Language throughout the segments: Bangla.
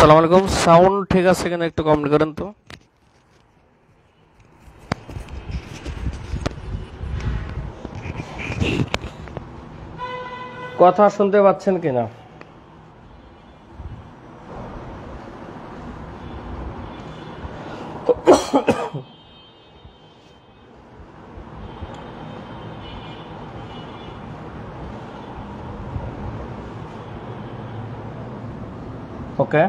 আসসালামু আলাইকুম। সাউন্ড ঠিক আছে কিনা একটু কমেন্ট করেন তো। কথা শুনতে পাচ্ছেন কিনা? ওকে,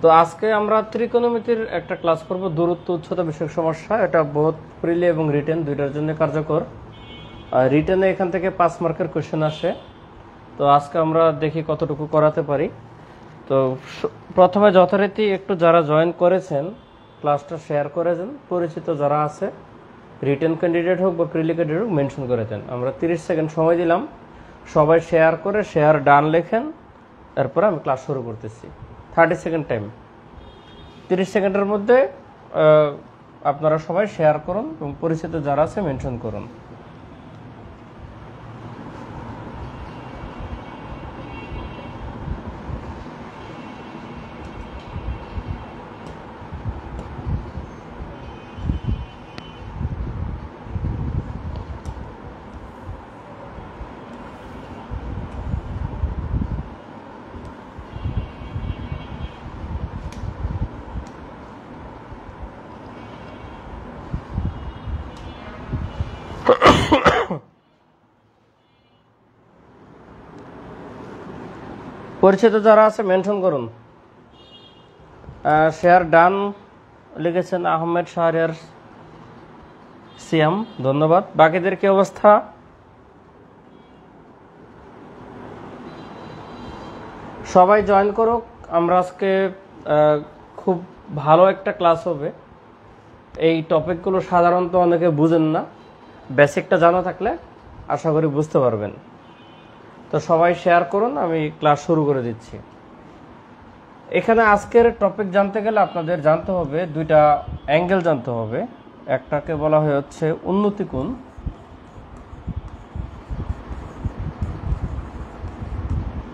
তো আজকে আমরা ত্রিকোণমিতির একটা ক্লাস করব, দূরত্ব উচ্চতা বিষয়ক সমস্যা। এটা বোথ প্রিলি এবং রিটেন দুইটার জন্য কার্যকর। রিটেনে এখান থেকে 5 মার্কের কোশ্চেন আসে। তো আজকে আমরা দেখি কতটুকু করাতে পারি। তো প্রথমে যথারীতি একটু যারা জয়েন করেছেন ক্লাসটা শেয়ার করে দেন, পরিচিত যারা আছে রিটেন ক্যান্ডিডেট হোক বা প্রিলি ক্যান্ডিডেট হোক মেনশন করে দেন। আমরা 30 সেকেন্ড সময় দিলাম, সবাই শেয়ার করে শেয়ার ডান লেখেন, এরপরে আমি ক্লাস শুরু করতেছি। 30 সেকেন্ড টাইম। 30 সেকেন্ডের মধ্যে আপনারা সবাই শেয়ার করুন এবং পরিচিত যারা আছে মেনশন করুন। পরিচিত যারা আছে মেনশন করুন। শেয়ার ডান লিখেছেন আহমেদ শাহরিয়ার সিয়াম, ধন্যবাদ। বাকিদের কি অবস্থা? সবাই জয়েন করুক। আমরা আজকে খুব ভালো একটা ক্লাস হবে। এই টপিকগুলো সাধারণত অনেকে বুঝেন না, বেসিকটা জানা থাকলে আশা করি বুঝতে পারবেন। তো সবাই শেয়ার করুন, আমি ক্লাস শুরু করে দিচ্ছি। এখানে আজকের টপিক জানতে গেলে আপনাদের জানতে হবে দুইটা অ্যাঙ্গেল জানতে হবে। একটাকে বলা হয় হচ্ছে উন্নতি কোণ,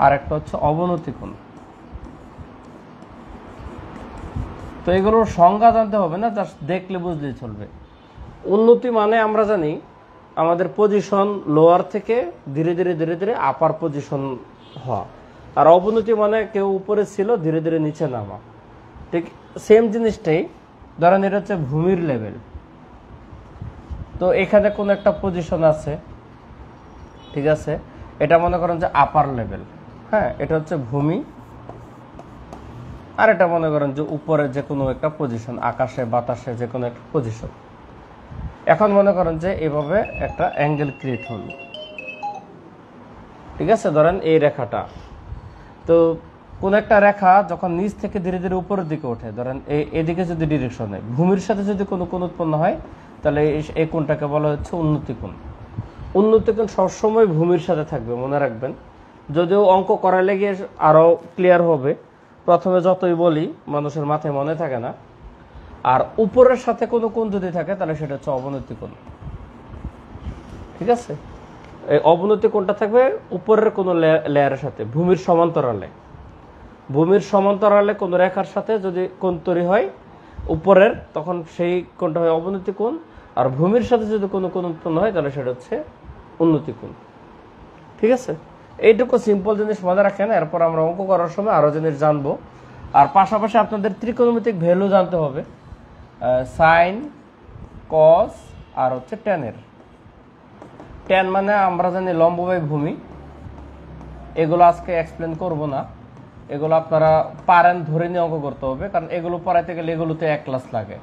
আর একটা হচ্ছে অবনতি কোণ। তো এগুলোর সংজ্ঞা জানতে হবে না, জাস্ট দেখলে বুঝলেই চলবে। উন্নতি মানে আমরা জানি আমাদের পজিশন লোয়ার থেকে ধীরে ধীরে ধীরে ধীরে আপার পজিশন হওয়া, আর অবনতি মানে কেউ উপরে ছিল ধীরে ধীরে নিচে নামা। ঠিক সেম জিনিসটাই ধরেন এটা হচ্ছে ভূমির লেভেল। তো এখানে কোন একটা পজিশন আছে, ঠিক আছে, এটা মনে করেন যে আপার লেভেল। হ্যাঁ, এটা হচ্ছে ভূমি, আর এটা মনে করেন যে উপরে যে কোনো একটা পজিশন, আকাশে বাতাসে যে কোনো একটা পজিশন। এখন মনে করেন যে এভাবে একটা অ্যাঙ্গেল ক্রিয়েট হল, ঠিক আছে। ধরেন এই রেখাটা, তো কোন একটা রেখা যখন নিচ থেকে ধীরে ধীরে উপরের দিকে ওঠে, ধরেন এদিকে যদি ডিরেকশন হয়, ভূমির সাথে যদি কোনো কোণ উৎপন্ন হয়, তাহলে এই কোণটাকে বলা হচ্ছে উন্নতি কোণ। উন্নতি কোণ সবসময় ভূমির সাথে থাকবে, মনে রাখবেন। যদিও অঙ্ক করালে গিয়ে আরো ক্লিয়ার হবে, প্রথমে যতই বলি মানুষের মাথায় মনে থাকে না। আর উপরের সাথে কোনো কোণ যদি থাকে তাহলে সেটা হচ্ছে অবনতি কোণ, ঠিক আছে। এই অবনতি কোণটা থাকবে উপরের কোনো লেয়ারের সাথে, ভূমির সমান্তরালে। ভূমির সমান্তরালে কোনো রেখার সাথে যদি কোণ তৈরি হয় উপরের, তখন সেই কোণটা হয় অবনতি কোণ। আর ভূমির সাথে যদি কোনো কোণ উৎপন্ন হয় তাহলে সেটা হচ্ছে উন্নতি কোণ, ঠিক আছে। এইটুকু সিম্পল জিনিস মনে রাখেন, এরপর আমরা অঙ্ক করার সময় আরো জিনিস জানবো। আর পাশাপাশি আপনাদের ত্রিকোণমিতিক ভ্যালু জানতে হবে, সাইন, কস আর হচ্ছে ট্যানের। ট্যান মানে আমরা জানি লম্ব বাই ভূমি। এগুলো আজকে এক্সপ্লেন করব না, এগুলো আপনারা পারেন ধরে নিয়ে অঙ্ক করতে হবে, কারণ এগুলো পড়াইতে গেলে এগুলোতে 1 ক্লাস লাগে।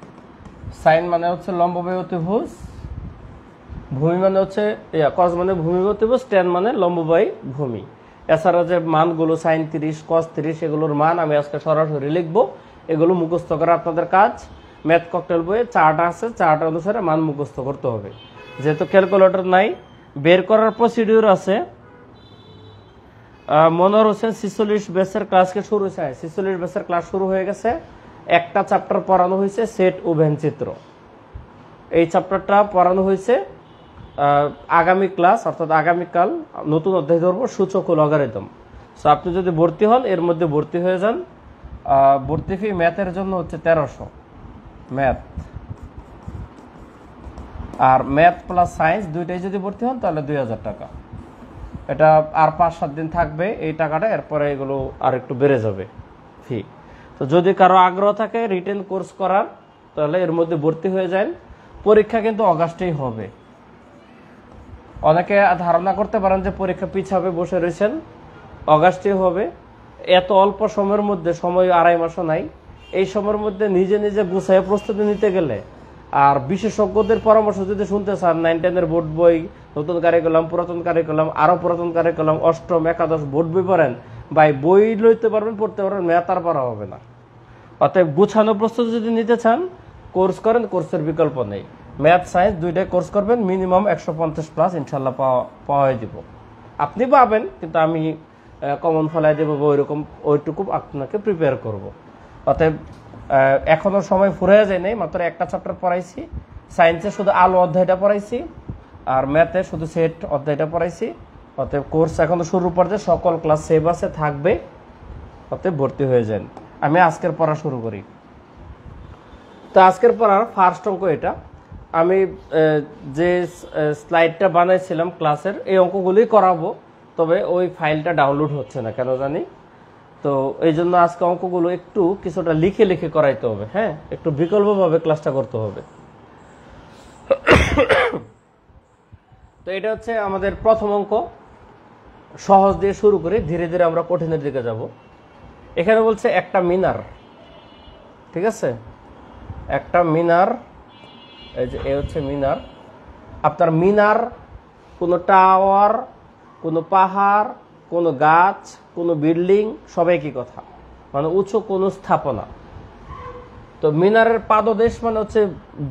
সাইন মানে হচ্ছে লম্ব বাই অতিভুজ, ভূমি মানে হচ্ছে কস মানে ভূমি বাই অতিভুজ, ট্যান মানে লম্ব বাই ভূমি। এছাড়া যে মানগুলো সাইন 30, কস 30, এগুলোর মান আমি আজকে সরাসরি লিখবো। এগুলো মুখস্থ করা আপনাদের কাজ। ম্যাথ ককটেল বইয়ে চার্ট আছে, চার্ট অনুসারে মান মুখস্থ করতে হবে। যেহেতু ক্যালকুলেটর নাই, বের করার প্রসিডিউর আছে। মনোহর হোসেন 46 ব্যাচের ক্লাসকে শুরু হয়েছে, 46 ব্যাচের ক্লাস শুরু হয়ে গেছে। একটা চ্যাপ্টার পড়ানো হয়েছে সেট ও ভেনচিত্র, এই চ্যাপ্টারটা পড়ানো হয়েছে। আগামী ক্লাস অর্থাৎ আগামীকাল নতুন অধ্যায় ধরবো, সূচক ও লগারিদম। সো আপনি যদি ভর্তি হন এর মধ্যে ভর্তি হয়ে যান। ভর্তি ফি ম্যাথের জন্য হচ্ছে 1300 ম্যাথ, আর ম্যাথ প্লাস সায়েন্স দুইটাই যদি ভর্তি হন তাহলে 2000 টাকা। এটা আর 5-7 দিন থাকবে এই টাকাটা, এরপরে এগুলো আর একটু বেড়ে যাবে ফি। তো যদি কারো আগ্রহ থাকে রিটেন কোর্স করার তাহলে এর মধ্যে ভর্তি হয়ে যান। পরীক্ষা কিন্তু অগাস্টেই হবে। অনেকে ধারণা করতে পারেন যে পরীক্ষা পিছাবে, বসে রয়েছেন, অগাস্টেই হবে। এত অল্প সময়ের মধ্যে, সময় 2.5 মাসও নাই, এই সময়ের মধ্যে নিজে নিজে গুছায় প্রস্তুতি নিতে গেলে আর বিশেষজ্ঞদের পরামর্শ যদি শুনতে চান, 9-10 বোর্ড বই, নতুন কারিকুলাম, পুরাতন কারিকুলাম, আরো পুরাতন কারিকুলাম, অষ্টম একাদশ বোর্ড বই পড়েন ভাই, বই লইতে পারবেন, পড়তে পারবেন, ম্যাথ আর পড়া হবে না। অতএব গুছানো প্রস্তুতি যদি নিতে চান কোর্স করেন, কোর্সের বিকল্প নেই। ম্যাথ সায়েন্স দুইটাই কোর্স করবেন, মিনিমাম 150+ ইনশাল্লাহ পাওয়া দিব। আপনি পাবেন, কিন্তু আমি কমন ফলাই দেবো, ওইটুকু আপনাকে প্রিপেয়ার করব। অতএব এখনো সময় ফুরে যায় নাই, মাত্র একটা চ্যাপ্টার পড়াইছি। সায়েন্সে শুধু আলো অধ্যায়টা পড়াইছি, আর ম্যাথে শুধু সেট অধ্যায়টা পড়াইছি। অতএব কোর্স এখনো শুরুর পর্যায়ে, সকল ক্লাস সেভ আছে, থাকবে। অতএব ভর্তি হয়ে যান। আমি আজকের পড়া শুরু করি। তো আজকের পড়ার ফার্স্ট অঙ্ক এটা। আমি যে স্লাইডটা বানাইছিলাম ক্লাসের, এই অঙ্কগুলোই করাবো, তবে ওই ফাইলটা ডাউনলোড হচ্ছে না কেন জানি। তো এই জন্য আজকে অঙ্কগুলো একটু কিছুটা লিখে লিখে করাইতে হবে। হ্যাঁ, একটু বিকল্পভাবে ক্লাসটা করতে হবে। তো এটা হচ্ছে আমাদের প্রথম অঙ্ক। সহজ দিয়ে শুরু করে ধীরে ধীরে আমরা কঠিনের দিকে যাব। এখানে বলছে একটা মিনার, ঠিক আছে, একটা মিনার, এই যে এ হচ্ছে মিনার। আপনার মিনার কোনো টাওয়ার, কোনো পাহাড়, কোনো গাছ, কোনো বিল্ডিং, সবাই কি কথা, মানে উঁচু কোনো স্থাপনা। তো মিনারের পাদদেশ মানে হচ্ছে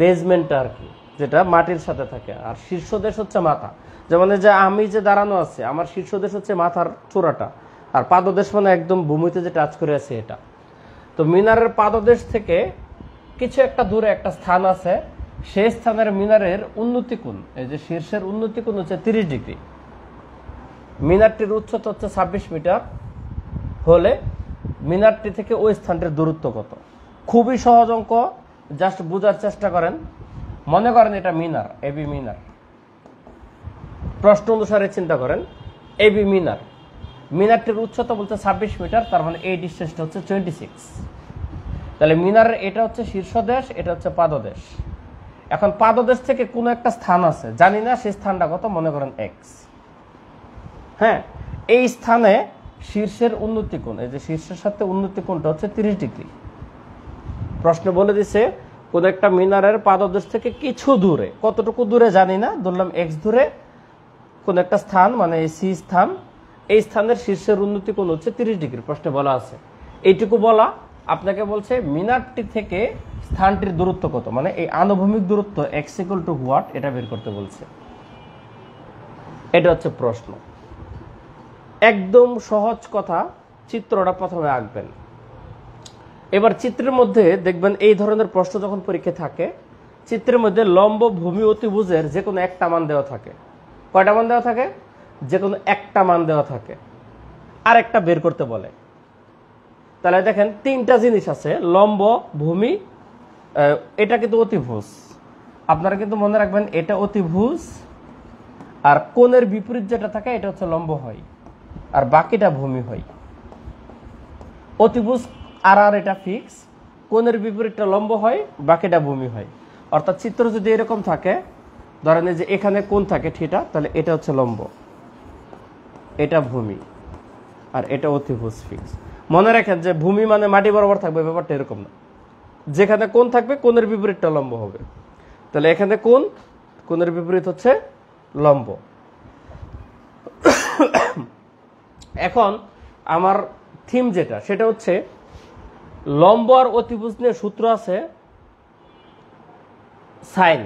বেজমেন্টটা আর কি, যেটা মাটির সাথে থাকে, আর শীর্ষদেশ হচ্ছে মাথা। যেমন যে আমি যে দাঁড়ানো আছে, আমার শীর্ষদেশ হচ্ছে মাথার চূড়াটা, আর পাদদেশ মানে একদম ভূমিতে যে টাচ করে আছে এটা। তো মিনারের পাদদেশ থেকে কিছু একটা দূরে একটা স্থান আছে, সেই স্থানের মিনারের উন্নতি কোণ, এই যে শীর্ষের উন্নতি কোণ হচ্ছে 30 ডিগ্রি। মিনারটির উচ্চতা হচ্ছে 26 মিটার হলে মিনারটি থেকে ওই স্থানটির দূরত্ব কত? খুবই সহজ অঙ্ক, জাস্ট বোঝার চেষ্টা করেন। মনে করেন এটা মিনার, এবি মিনার, প্রশ্ন অনুসারে চিন্তা করেন। এবি মিনার, মিনারটির উচ্চতা বলতে 26 মিটার, তার মানে এই ডিস্টেন্সটা হচ্ছে 26। তাহলে মিনারের এটা হচ্ছে শীর্ষদেশ, এটা হচ্ছে পাদদেশ। এখন পাদদেশ থেকে কোনো একটা স্থান আছে, জানি না সেই স্থানটা কত, মনে করেন এক্স। হ্যাঁ, এই স্থানে শীর্ষের উন্নতি কোণ, এই যে শীর্ষের সাথে উন্নতি কোণটা হচ্ছে 30 ডিগ্রি। প্রশ্ন বলে দিছে কোন একটা মিনারের পাদদেশ থেকে কিছু দূরে, কতটুকু দূরে জানি না, ধরলাম এক্স দূরে, কোন একটা স্থান মানে এই সি স্থান, এই স্থানের শীর্ষের উন্নতি কোণ হচ্ছে 30 ডিগ্রি। প্রশ্নে বলা আছে এইটুকু বলা। আপনাকে বলছে মিনারটি থেকে স্থানটির দূরত্ব কত, মানে এই আনুভূমিক দূরত্ব এক্স ইকুয়াল টু হোয়াট, এটা বের করতে বলছে। এটা হচ্ছে প্রশ্ন। একদম সহজ কথা, চিত্রটা প্রথমে আঁকবেন। এবার চিত্রের মধ্যে দেখবেন এই ধরনের প্রশ্ন যখন পরীক্ষায় থাকে, চিত্রের মধ্যে লম্ব, ভূমি, অতিভুজের যে কোনো একটা মান দেওয়া থাকে। কয়টা মান দেওয়া থাকে? যে কোনো একটা মান দেওয়া থাকে, আর একটা বের করতে বলে। তাহলে দেখেন 3টা জিনিস আছে, লম্ব, ভূমি, এটা কিন্তু অতিভুজ। আপনারা কিন্তু মনে রাখবেন এটা অতিভুজ, আর কোণের বিপরীত যেটা থাকে এটা হচ্ছে লম্ব হয়, আর বাকিটা ভূমি হয়। অতিভুজ আর এটা ফিক্স, কোণের বিপরীতটা লম্ব হয়, বাকিটা ভূমি হয়। অর্থাৎ চিত্র যদি এরকম থাকে, ধরেন যে এখানে কোণ থাকে থিটা, তাহলে এটা হচ্ছে লম্ব, এটা ভূমি, আর এটা অতিভুজ ফিক্স। মনে রাখেন যে ভূমি মানে মাটি বরাবর থাকবে, ব্যাপারটা এরকম না। যেখানে কোণ থাকবে কোণের বিপরীতটা লম্ব হবে। তাহলে এখানে কোণ, কোণের বিপরীত হচ্ছে লম্ব। এখন আমার থিম যেটা, সেটা হচ্ছে লম্ব আর অতিভুজ নিয়ে সূত্র আছে সাইন,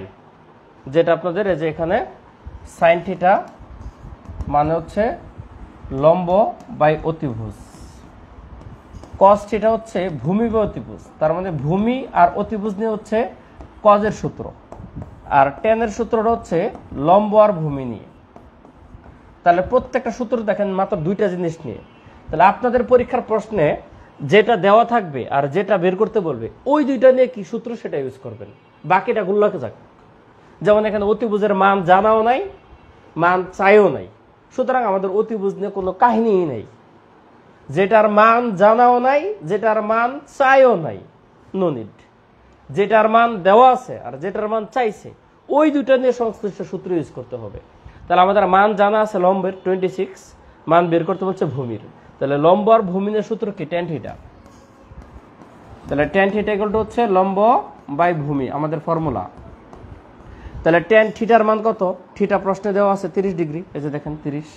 যেটা আপনাদের এই যে এখানে সাইন থিটা মানে হচ্ছে লম্ব বাই অতিভুজ, কস থিটা হচ্ছে ভূমি বা অতিভুজ, তার মানে ভূমি আর অতিভুজ নিয়ে হচ্ছে কজের সূত্র, আর টেনের সূত্রটা হচ্ছে লম্ব আর ভূমি নিয়ে। তাহলে প্রত্যেকটা সূত্র দেখেন মাত্র 2টা জিনিস নিয়ে। তাহলে আপনাদের পরীক্ষার প্রশ্নে যেটা দেওয়া থাকবে আর যেটা বের করতে বলবে ওই দুইটা নিয়ে কি সূত্র সেটা ইউজ করবেন, বাকিটা গুল্লাকে যাক। যেমন এখানে অতিভুজের মান জানাও নাই, মান চাইও নাই, সুতরাং আমাদের অতিভুজ নিয়ে কোনো কাহিনীই নেই। যেটার মান জানাও নাই, যেটার মান চাইও নাই, নো নিড। যেটার মান দেওয়া আছে আর যেটার মান চাইছে ওই দুইটা নিয়ে সংশ্লিষ্ট সূত্র ইউজ করতে হবে। তাহলে আমাদের মান জানা আছে লম্বের 26, মান বের করতে বলছে ভূমির। তাহলে লম্ব আর ভূমি নিয়ে সূত্র কি? Tan theta. তাহলে ট্যান থিটা ইকুয়াল টু হচ্ছে লম্ব বাই ভূমি, আমাদের ফর্মুলা। তাহলে ট্যান থিটার মান কত? থিটা প্রশ্নে দেওয়া আছে 30 ডিগ্রি, এই যে দেখেন 30।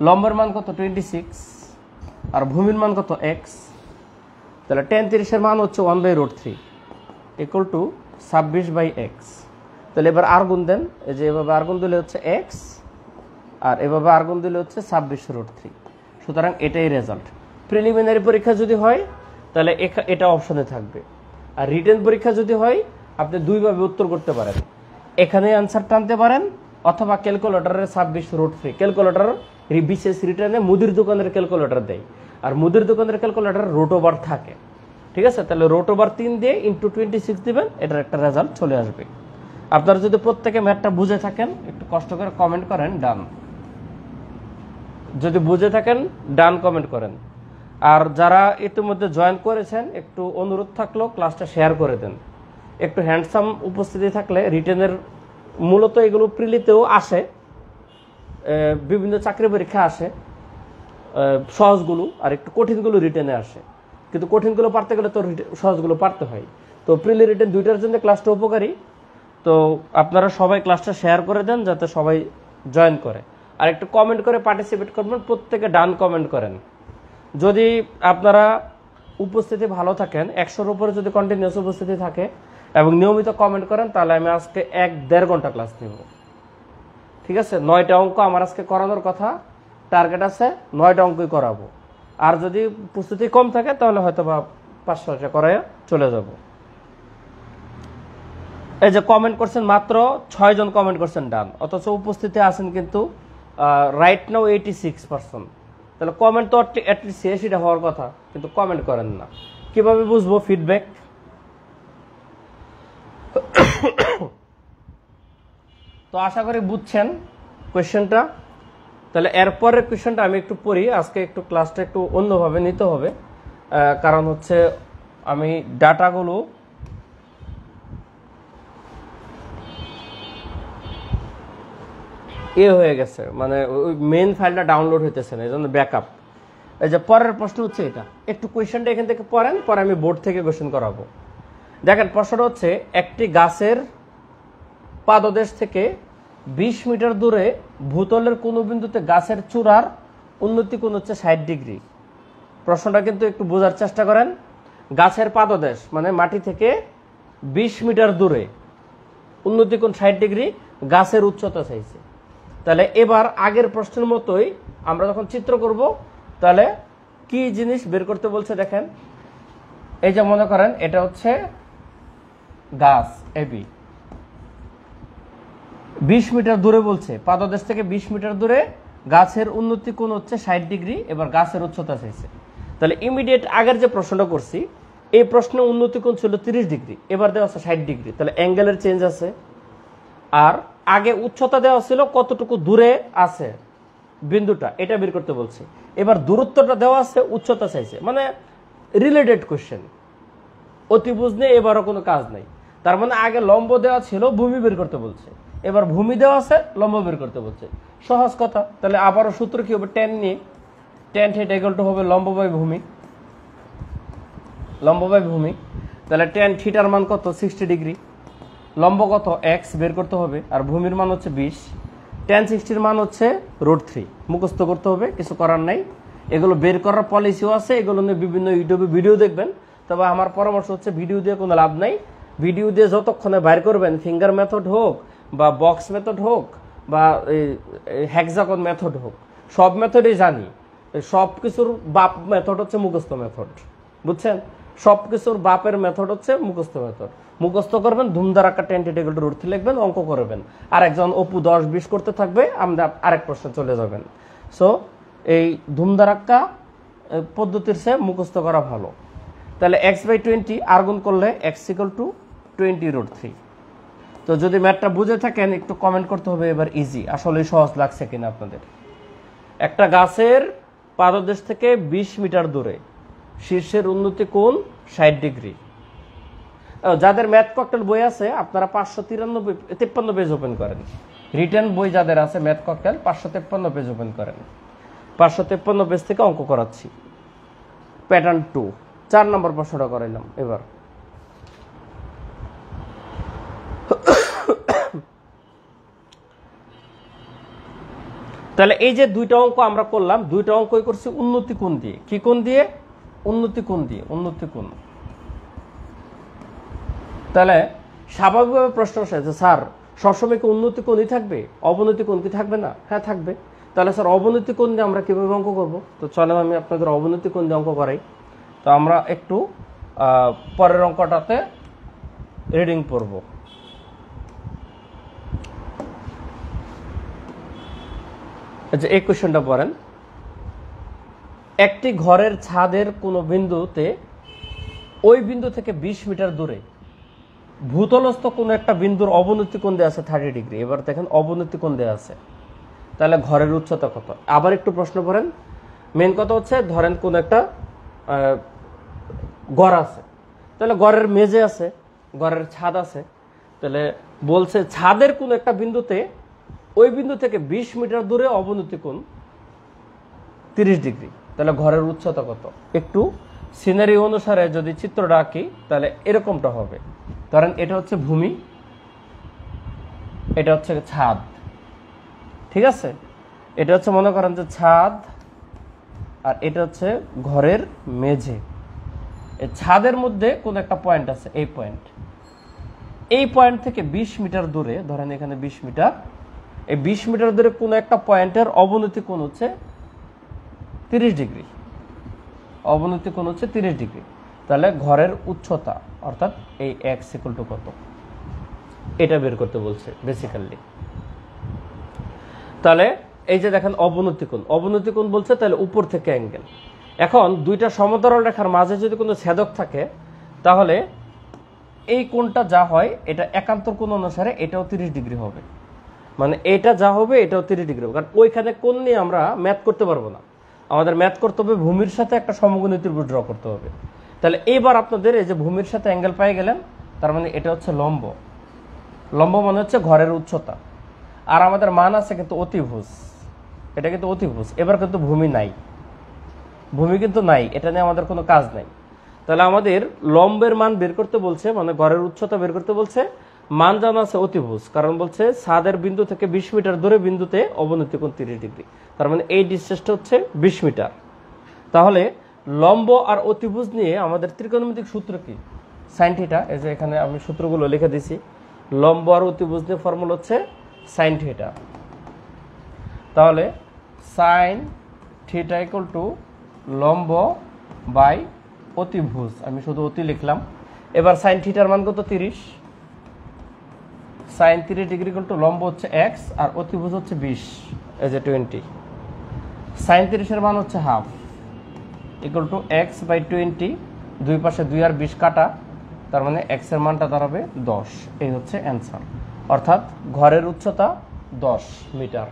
লম্বের মান কত? 26। আর ভূমির মান কত? x। তাহলে ট্যান 30 এর মান হচ্ছে 1/√3 ইকুয়াল টু 26/x। তাহলে এবার আর গুণ দেন, এই যে এভাবে আর গুণ দিলে হচ্ছে x, আর এভাবে আর গুণ দিলে হচ্ছে 26√3। সুতরাং এটাই রেজাল্ট। প্রিলিমিনারি পরীক্ষা যদি হয় তাহলে এটা অপশনে থাকবে, আর রিটেন পরীক্ষা যদি হয় আপনি দুইভাবে উত্তর করতে পারেন। এখানে আনসার টানতে পারেন অথবা ক্যালকুলেটরের 26√3। ক্যালকুলেটর বিশেষ রিটেনে মুদির দোকানের ক্যালকুলেটর দেয়, আর মুদির দোকানের ক্যালকুলেটর রুট ওভার থাকে, ঠিক আছে? তাহলে রুট ওভার 3 দিয়ে ইন্টু 26 দিবেন, এটার একটা রেজাল্ট চলে আসবে। আপনারা যদি প্রত্যেকে ম্যাথটা বুঝে থাকেন একটু কষ্ট করে কমেন্ট করেন ডান। যদি বুঝে থাকেন ডান কমেন্ট করেন। আর যারা ইতিমধ্যে জয়েন করেছেন একটু অনুরোধ থাকলো ক্লাসটা শেয়ার করে দেন। একটু হ্যান্ডসাম উপস্থিতি থাকলে রিটেনের, মূলত এগুলো প্রিলিতেও আসে, বিভিন্ন চাকরি পরীক্ষা আসে সহজগুলো, আর একটু কঠিনগুলো রিটেনে আসে। কিন্তু কঠিনগুলো পারতে গেলে তো সহজগুলো পারতে হয়। তো প্রিলি রিটেন দুইটার জন্য ক্লাসটা উপকারী। তো আপনারা সবাই ক্লাসটা শেয়ার করে দেন যাতে সবাই জয়েন করে, আর একটু কমেন্ট করে পার্টিসিপেট করবেন। প্রত্যেকে ডান কমেন্ট করেন। যদি আপনারা উপস্থিতি ভালো থাকেন, 100-র উপরে যদি কন্টিনিউয়াস উপস্থিতি থাকে এবং নিয়মিত কমেন্ট করেন, তাহলে আমি আজকে 1-1.5 ঘন্টা ক্লাস নেব, ঠিক আছে? 9টা অঙ্ক আমার আজকে করানোর কথা, টার্গেট আছে 9টা অঙ্কই করাবো। আর যদি প্রস্তুতি কম থাকে তাহলে হয়তো বা 5-6টা করায় চলে যাব। এই যে কমেন্ট করছেন মাত্র 6 জন কমেন্ট করছেন ডান, অথচ উপস্থিতি আছেন কিন্তু রাইট নাও 86%। তাহলে কমেন্ট তো অ্যাটলিস্ট 80টা হওয়ার কথা, কিন্তু কমেন্ট করেন না। কিভাবে বুঝবো ফিডব্যাক? তো আশা করি বুঝছেন কোয়েশ্চেনটা। তাহলে এরপরের কোয়েশ্চেনটা আমি একটু পড়ি। আজকে একটু ক্লাসটা একটু অন্যভাবে নিতে হবে, কারণ হচ্ছে আমি ডাটাগুলো হয়ে গেছে, মানে ওই মেইন ফাইলটা ডাউনলোড হইতেছে না, এই জন্য ব্যাকআপ। এই যে পরের প্রশ্ন হচ্ছে এটা, একটু কোয়েশ্চেনটা এখান থেকে পড়েন, পরে আমি বোর্ড থেকে কোয়েশ্চেন করাবো। দেখেন প্রশ্নটা হচ্ছে, একটি গাছের পাদদেশ থেকে 20 মিটার দূরে ভূতলের কোন বিন্দুতে গাছের চূড়ার উন্নতি কোণ হচ্ছে 60 ডিগ্রি। প্রশ্নটা কিন্তু একটু বোঝার চেষ্টা করেন। গাছের পাদদেশ মানে মাটি থেকে 20 মিটার দূরে উন্নতি কোণ 60 ডিগ্রি, গাছের উচ্চতা চাইছে। তাহলে এবার আগের প্রশ্নের মতোই আমরা যখন চিত্র করব, তাহলে কি জিনিস বের করতে বলছে দেখেন। এই যে মনে করেন এটা হচ্ছে গাছ এবি, 20 মিটার দূরে বলছে, পাদদেশ থেকে 20 মিটার দূরে গাছের উন্নতি কোণ হচ্ছে 60 ডিগ্রি। এবার গাছের উচ্চতা চাইছে। তাহলে ইমিডিয়েট আগের যে প্রশ্নটা করছি, এই প্রশ্নে উন্নতি কোণ ছিল 30 ডিগ্রি, এবার দেওয়া আছে 60 ডিগ্রি। তাহলে অ্যাঙ্গেলের চেঞ্জ আছে। আর আগে উচ্চতা দেওয়া ছিল কতটুকু দূরে আছে বিন্দুটা, এটা বের করতে বলছে। এবার দূরত্বটা দেওয়া আছে, উচ্চতা চাইছে, মানে রিলেটেড কোশ্চেন। অতিভুজ নিয়ে এবারও কোনো কাজ নাই। তার মানে আগে লম্ব দেওয়া ছিল, ভূমি বের করতে বলছে। এবার ভূমি দেওয়া আছে, লম্ব বের করতে বলছে। সহজ কথা। তাহলে আবারও সূত্র কি হবে? ট্যান নিয়ে, ট্যান থিটা ইকুয়াল টু হবে লম্ব বাই ভূমি, লম্ব বাই ভূমি। তাহলে ট্যান থিটার মান কত? 60 ডিগ্রি। লম্ব কত? x বের করতে হবে, আর ভূমির মান হচ্ছে 20। ট্যান 60-র মান হচ্ছে √3। মুখস্থ করতে হবে, কিছু করার নাই। এগুলো বের করার পলিসিও আছে, এগুলো নিয়ে বিভিন্ন ইউটিউবে ভিডিও দেখবেন। তবে আমার পরামর্শ হচ্ছে ভিডিও দিয়ে কোনো লাভ নাই। ভিডিও দিয়ে যতক্ষণে বাইর করবেন, ফিঙ্গার মেথড হোক বা বক্স মেথড হোক বা হেক্সাগন মেথড হোক, সব মেথডই জানি। সব কিছুর বাপ মেথড হচ্ছে মুখস্থ মেথড, বুঝছেন? সব কিছুর বাপের মেথড হচ্ছে মুখস্থ মেথড। মুখস্থ করবেন, ধুমধারাক্কা ট্যান থিটা ইকুয়াল টু √3 লিখবেন, অঙ্ক করবেন। আর একজন অপু 10-20 করতে থাকবে, আমরা আরেক প্রশ্নে চলে যাবেন। সো এই ধুমধারাক্কা পদ্ধতির চেয়ে মুখস্থ করা ভালো। তাহলে x/20 আর গুণ করলে x = 20√3। তো যদি ম্যাথটা বুঝে থাকেন একটু কমেন্ট করতে হবে এবার ইজি, আসলে সহজ লাগছে কিনা আপনাদের। একটা গাছের পাদদেশ থেকে 20 মিটার দূরে শীর্ষের উন্নতি কোণ 60 ডিগ্রি। যাদের ম্যাথ ককটেল বই আছে আপনারা 553 পেজ ওপেন করেন। রিটেন বই যাদের আছে ম্যাথ ককটেল 553 পেজ ওপেন করেন। 553 পেজ থেকে অঙ্ক করাচ্ছি। প্যাটার্ন 2 4 নম্বর প্রশ্নটা করাইলাম। এবার তাহলে এই যে দুইটা অঙ্ক আমরা করলাম, দুইটা অঙ্কই করছি উন্নতি কোণ দিয়ে। কি কোণ দিয়ে? উন্নতি কোণ দিয়ে। উন্নতি কোণ। তাহলে স্বাভাবিকভাবে প্রশ্ন আসে যে স্যার সবসময় কি উন্নতি কোণই থাকবে, অবনতি কোণ কি থাকবে না? হ্যাঁ থাকবে। তাহলে স্যার অবনতি কোণ দিয়ে আমরা কিভাবে অঙ্ক করব? তো চলেন আমি আপনাদের অবনতি কোণ দিয়ে অঙ্ক করাই। তো আমরা একটু পরের অঙ্কটাতে রিডিং পড়ব। আচ্ছা এই কোশ্চেনটা পড়েন। একটি ঘরের ছাদের কোনো বিন্দুতে ওই বিন্দু থেকে 20 মিটার দূরে ভূতলস্থ কোনো একটা বিন্দুর অবনতি কোণ দেওয়া আছে 30 ডিগ্রি। এবার দেখেন অবনতি কোণ দেওয়া আছে, তাহলে ঘরের উচ্চতা কত? আবার একটু প্রশ্ন করেন। মেন কথা হচ্ছে ধরেন কোন একটা ঘর আছে, তাহলে ঘরের মেঝে আছে, ঘরের ছাদ আছে, তাহলে বলছে ছাদের কোন একটা বিন্দুতে ওই বিন্দু থেকে 20 মিটার দূরে অবনতি কোণ 30 ডিগ্রি। তাহলে ঘরের উচ্চতা কত? একটু সিনারি অনুসারে যদি চিত্রটা আঁকি তাহলে এরকমটা হবে। ধরেন এটা হচ্ছে ভূমি, এটা হচ্ছে ছাদ, ঠিক আছে? এটা হচ্ছে মনে করেন যে ছাদ, আর এটা হচ্ছে ঘরের মেঝে। এই ছাদের মধ্যে কোন একটা পয়েন্ট আছে, এই পয়েন্ট। এই পয়েন্ট থেকে 20 মিটার দূরে, ধরেন এখানে 20 মিটার, এই 20 মিটার দূরে কোন একটা পয়েন্টের অবনতি কোণ হচ্ছে 30 ডিগ্রি। অবনতি কোণ হচ্ছে 30 ডিগ্রি। তাহলে ঘরের উচ্চতা অর্থাৎ এই x = কত, এটা বের করতে বলছে বেসিক্যালি। তাহলে এই যে দেখেন অবনতি কোণ, অবনতি কোণ বলছে তাহলে উপর থেকে অ্যাঙ্গেল। এখন দুইটা সমান্তরাল রেখার মাঝে যদি কোনো ছেদক থাকে তাহলে এই কোণটা যা হয় এটা একান্তর কোণ অনুসারে এটাও 30 ডিগ্রি হবে। মানে এটা যা হবে এটাও 30 ডিগ্রি হবে, কারণ ওইখানে কোণ নিয়ে আমরা ম্যাথ করতে পারবো না। আমাদের ম্যাথ করতে হবে ভূমির সাথে একটা সমকোণী ত্রিভুজ ড্র করতে হবে। তাহলে এইবার আপনাদের এই যে ভূমির সাথে অ্যাঙ্গেল পেয়ে গেলেন, তার মানে এটা হচ্ছে লম্ব। লম্ব মানে হচ্ছে ঘরের উচ্চতা। আর আমাদের মান আছে কিন্তু অতিভুজ, এটা কিন্তু অতিভুজ। এবার কিন্তু ভূমি নাই, ভূমি কিন্তু নাই, এটা নিয়ে আমাদের কোনো কাজ নাই। তাহলে আমাদের লম্বের মান বের করতে বলছে, মানে ঘরের উচ্চতা বের করতে বলছে। মান জানা আছে অতিভুজ, কারণ বলছে ছাদের বিন্দু থেকে 20 মিটার দূরে বিন্দুতে অবনতি কোণ 30 ডিগ্রি। তার মানে এই ডিসটেন্সটা হচ্ছে 20 মিটার। তাহলে লম্ব আর অতিভুজ নিয়ে আমাদের ত্রিকোণমিতিক সূত্র কি? Sine theta. এই যে এখানে আমি সূত্রগুলো লিখে দিছি। লম্ব আর অতিভুজ নিয়ে ফর্মুলা হচ্ছে সাইন থিটা। তাহলে সাইন থিটা = লম্ব বাই অতিভুজ। আমি শুধু অতি লিখলাম। এবার সাইন থিটার মান কত? 30। সাইন 30 ডিগ্রি লম্ব হচ্ছে x আর অতিভুজ হচ্ছে 20, এই যে 20। সাইন 30 এর মান হচ্ছে হাফ x/20। দুই পাশে 2 আর 20 কাটা, তার মানে x এর মানটা দাঁড়াবে 10। এই হচ্ছে অ্যান্সার। অর্থাৎ ঘরের উচ্চতা 10 মিটার।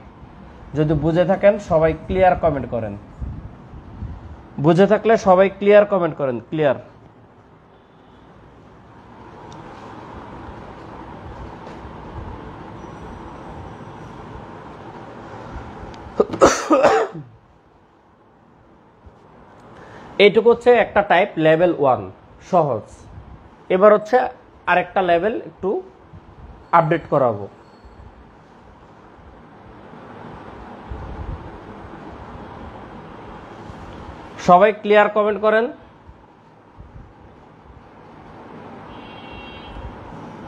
যদি বুঝে থাকেন সবাই ক্লিয়ার কমেন্ট করেন। বুঝে থাকলে সবাই ক্লিয়ার কমেন্ট করেন। ক্লিয়ার? এইটুকু হচ্ছে একটা টাইপ লেভেল 1 সহজ। এবার হচ্ছে আরেকটা লেভেল একটু আপডেট করাবো। সবাই ক্লিয়ার কমেন্ট করেন।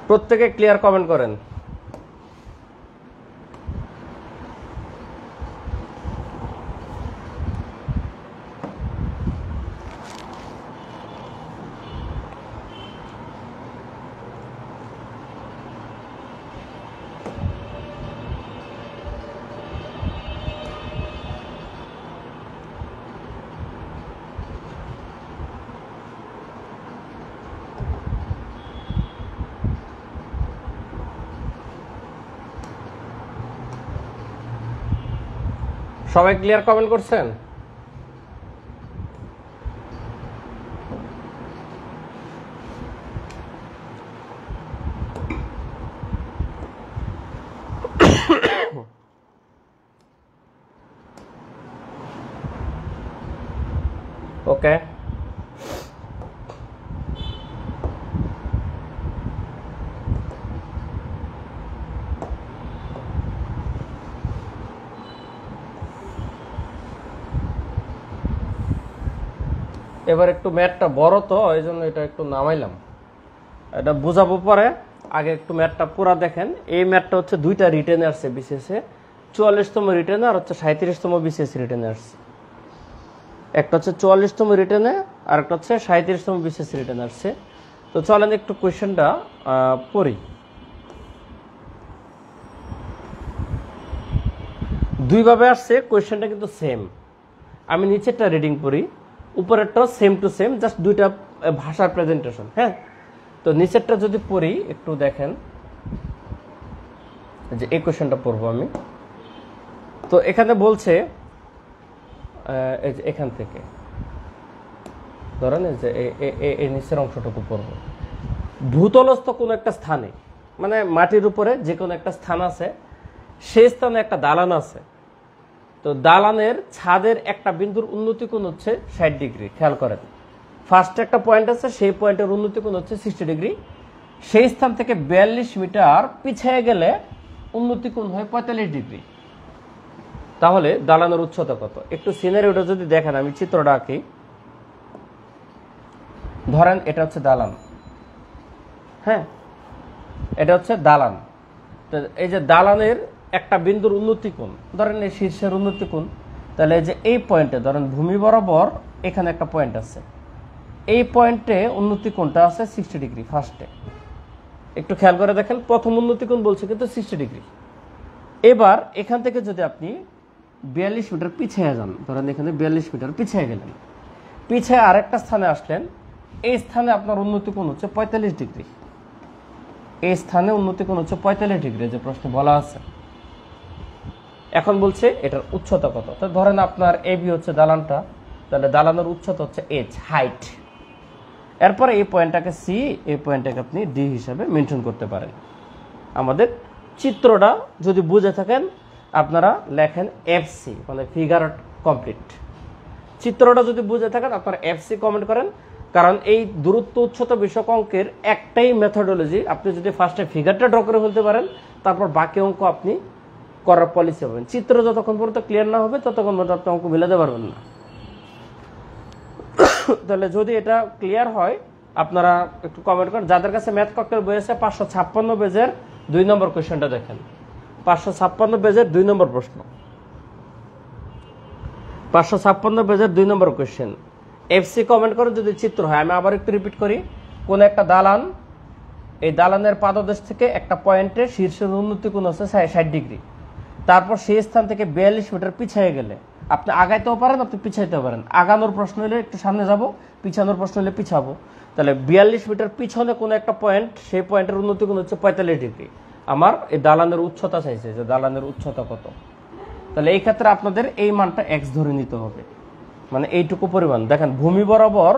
প্রত্যেকে ক্লিয়ার কমেন্ট করেন। সবাই ক্লিয়ার কমেন্ট করছেন? ওকে, এবার একটু ম্যাথটা বড় তো এই জন্য এটা একটু নামাইলাম, এটা বোঝাবো পরে। আগে একটু ম্যাথটা পুরো দেখেন। এই ম্যাথটা হচ্ছে দুইটা রিটেনে আসছে বিসিএসে, 44তম রিটেনে আর হচ্ছে 37তম বিসিএস রিটেনে আসছে। একটা হচ্ছে 44তম রিটেনে আর একটা হচ্ছে 37তম বিসিএস রিটেনে আসছে। তো চলেন একটু কোয়েশ্চেনটা পড়ি। দুইভাবে আসছে, কোয়েশ্চেনটা কিন্তু সেম। আমি নিচেরটা রিডিং করি, উপরেরটাও সেম টু সেম, জাস্ট দুইটা ভাষার প্রেজেন্টেশন। হ্যাঁ, তো নিচেরটা যদি পড়ি একটু দেখেন, যে এই কোয়েশ্চেনটা পড়বো আমি। তো এখানে বলছে এখান থেকে ধরেন যে এই নিচের অংশটুকু পড়বো। ভূতলস্থ কোনো একটা স্থানে, মানে মাটির উপরে যে কোনো একটা স্থান আছে, সেই স্থানে একটা দালান আছে। তো দালানের ছাদের একটা বিন্দুর উন্নতি কোণ হচ্ছে 60 ডিগ্রি। খেয়াল করেন, ফার্স্টে একটা পয়েন্ট আছে, সেই পয়েন্টের উন্নতি কোণ হচ্ছে 60 ডিগ্রি। সেই স্থান থেকে 42 মিটার পিছিয়ে গেলে উন্নতি কোণ হয় 45 ডিগ্রি। তাহলে দালানের উচ্চতা কত? একটু সিনারিওটা যদি দেখেন, আমি চিত্রটা আঁকি। ধরেন এটা হচ্ছে দালান, হ্যাঁ, এটা হচ্ছে দালান। তো এই যে দালানের একটা বিন্দুর উন্নতি কোণ, ধরেন এই শীর্ষের উন্নতি কোণ, তাহলে এই যে এই পয়েন্টে ধরেন ভূমি বরাবর এখানে একটা পয়েন্ট আছে, এই পয়েন্টে উন্নতি কোণটা আছে 60 ডিগ্রি। ফার্স্টে একটু খেয়াল করে দেখেন, প্রথম উন্নতি কোণ বলছে কিন্তু 60 ডিগ্রি। এবার এখান থেকে যদি আপনি 42 মিটার পিছিয়ে যান, ধরেন এখানে 42 মিটার পিছিয়ে গেলেন, পিছিয়ে আরেকটা স্থানে আসলেন, এই স্থানে আপনার উন্নতি কোণ হচ্ছে 45 ডিগ্রি। এই স্থানে উন্নতি কোণ হচ্ছে 45 ডিগ্রি, যে প্রশ্নে বলা আছে। এখন বলছে এটার উচ্চতা কত। তো ধরেন আপনার এবি হচ্ছে দালানটা, তাহলে দালানের উচ্চতা হচ্ছে এইচ, হাইট। এরপরে এই পয়েন্টটাকে সি, এই পয়েন্টটাকে আপনি ডি হিসাবে মেনশন করতে পারেন। আমাদের চিত্রটা যদি বুঝে থাকেন আপনারা লেখেন এফসি, মানে ফিগার কমপ্লিট। চিত্রটা যদি বুঝে থাকেন আপনারা এফসি কমেন্ট করেন, কারণ এই দূরত্ব উচ্চতা বিষয়ক অঙ্কের একটাই মেথডোলজি। আপনি যদি ফার্স্টে ফিগারটা ড্র করে ফেলতে পারেন, তারপর বাকি অঙ্ক আপনি করার পলিসি হবেন। চিত্র যতক্ষণ পর্যন্ত ক্লিয়ার না হবে ততক্ষণ পর্যন্ত আপনি অঙ্ক মিলাতে পারবেন না। তাহলে যদি এটা ক্লিয়ার হয় আপনারা একটু কমেন্ট করেন। যাদের কাছে ম্যাথ ককটেল বই আছে 556 পেজের 2 নম্বর কোয়েশ্চেনটা দেখেন। 556 পেজের 2 নম্বর প্রশ্ন, 556 পেজের 2 নম্বর কোয়েশ্চেন। এফসি কমেন্ট করেন যদি চিত্র হয়। আমি আবার একটু রিপিট করি। কোন একটা দালান, এই দালানের পাদদেশ থেকে একটা পয়েন্টে শীর্ষের উন্নতি কোণ হচ্ছে 60 ডিগ্রি। তারপর সেই স্থান থেকে 42 মিটার পিছিয়ে গেলে, আপনি আগাইতেও পারেন, আপনি পিছাইতেও পারেন। আগানোর প্রশ্ন হলে একটু সামনে যাব, পিছানোর প্রশ্ন হলে পিছাবো। তাহলে 42 মিটার পিছনে কোনো একটা পয়েন্ট, সেই পয়েন্টের উন্নতি কোণ হচ্ছে 45 ডিগ্রি। আমার এই দালানের উচ্চতা চাইছে, যে দালানের উচ্চতা কত। তাহলে এই ক্ষেত্রে আপনাদের এই মানটা এক্স ধরে নিতে হবে, মানে এইটুকু পরিমাণ। দেখেন ভূমি বরাবর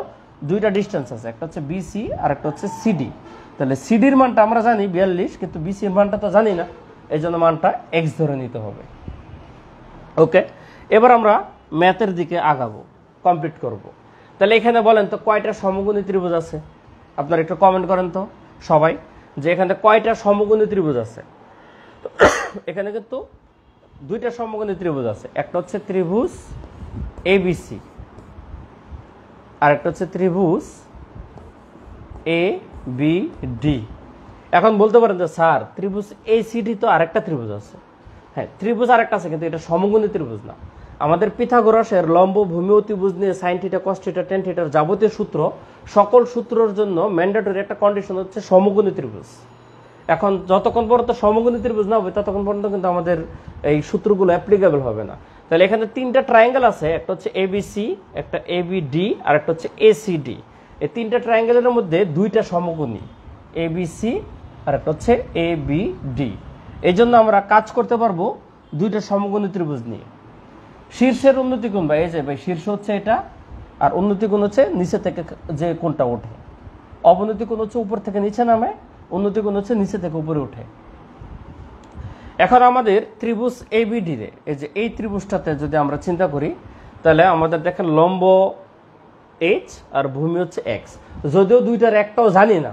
দুইটা ডিস্টেন্স আছে, একটা হচ্ছে বিসি আর একটা হচ্ছে সিডি। তাহলে সিডির মানটা আমরা জানি 42, কিন্তু বিসির মানটা তো জানি না, এই জন্য মানটা এক্স ধরে নিতে হবে। ওকে, এবার আমরা ম্যাথের দিকে আগাবো, কমপ্লিট করব। তাহলে এখানে বলেন তো কয়টা সমকোণী ত্রিভুজ আছে? আপনারা একটু কমেন্ট করেন তো সবাই, যে এখানে কয়টা সমকোণী ত্রিভুজ আছে। তো এখানে কিন্তু দুইটা সমকোণী ত্রিভুজ আছে, একটা হচ্ছে ত্রিভুজ এবিসি আর একটা হচ্ছে ত্রিভুজ এ বি ডি। এখন বলতে পারেন যে স্যার ত্রিভুজ এসিডি তো আরেকটা ত্রিভুজ আছে। হ্যাঁ, ত্রিভুজ আরেকটা আছে, কিন্তু এটা সমকোণী ত্রিভুজ না। আমাদের পিথাগোরাসের লম্ব ভূমি ত্রিভুজ নিয়ে sine theta cos theta ten থিটার যাবতীয় সূত্র, সকল সূত্রের জন্য ম্যান্ডেটরি একটা কন্ডিশন হচ্ছে সমকোণী ত্রিভুজ। এখন যতক্ষণ পর্যন্ত সমকোণী ত্রিভুজ না হবে ততক্ষণ পর্যন্ত কিন্তু আমাদের এই সূত্রগুলো অ্যাপ্লিকেবল হবে না। তাহলে এখানে তিনটা ট্রায়াঙ্গেল আছে, একটা হচ্ছে এবিসি, একটা এবিডি আর একটা হচ্ছে এসিডি। এই তিনটা ট্রায়াঙ্গেলের মধ্যে দুইটা সমকোণী, এবিসি আর একটা হচ্ছে এবিডি। এই জন্য আমরা কাজ করতে পারবো দুইটা সমকোণী ত্রিভুজ নিয়ে। শীর্ষের উন্নতি কোণ ভাই, এই যে ভাই শীর্ষ হচ্ছে এটা, আর উন্নতি কোণ হচ্ছে নিচে থেকে যে কোণটা ওঠে। অবনতি কোণ হচ্ছে উপর থেকে নিচে নামে, উন্নতি কোণ হচ্ছে নিচে থেকে উপরে ওঠে। এখন আমাদের ত্রিভুজ এবিডি রে, এই যে এই ত্রিভুজটাতে যদি আমরা চিন্তা করি, তাহলে আমাদের দেখেন লম্ব এইচ আর ভূমি হচ্ছে এক্স। যদিও দুইটার একটাও জানি না,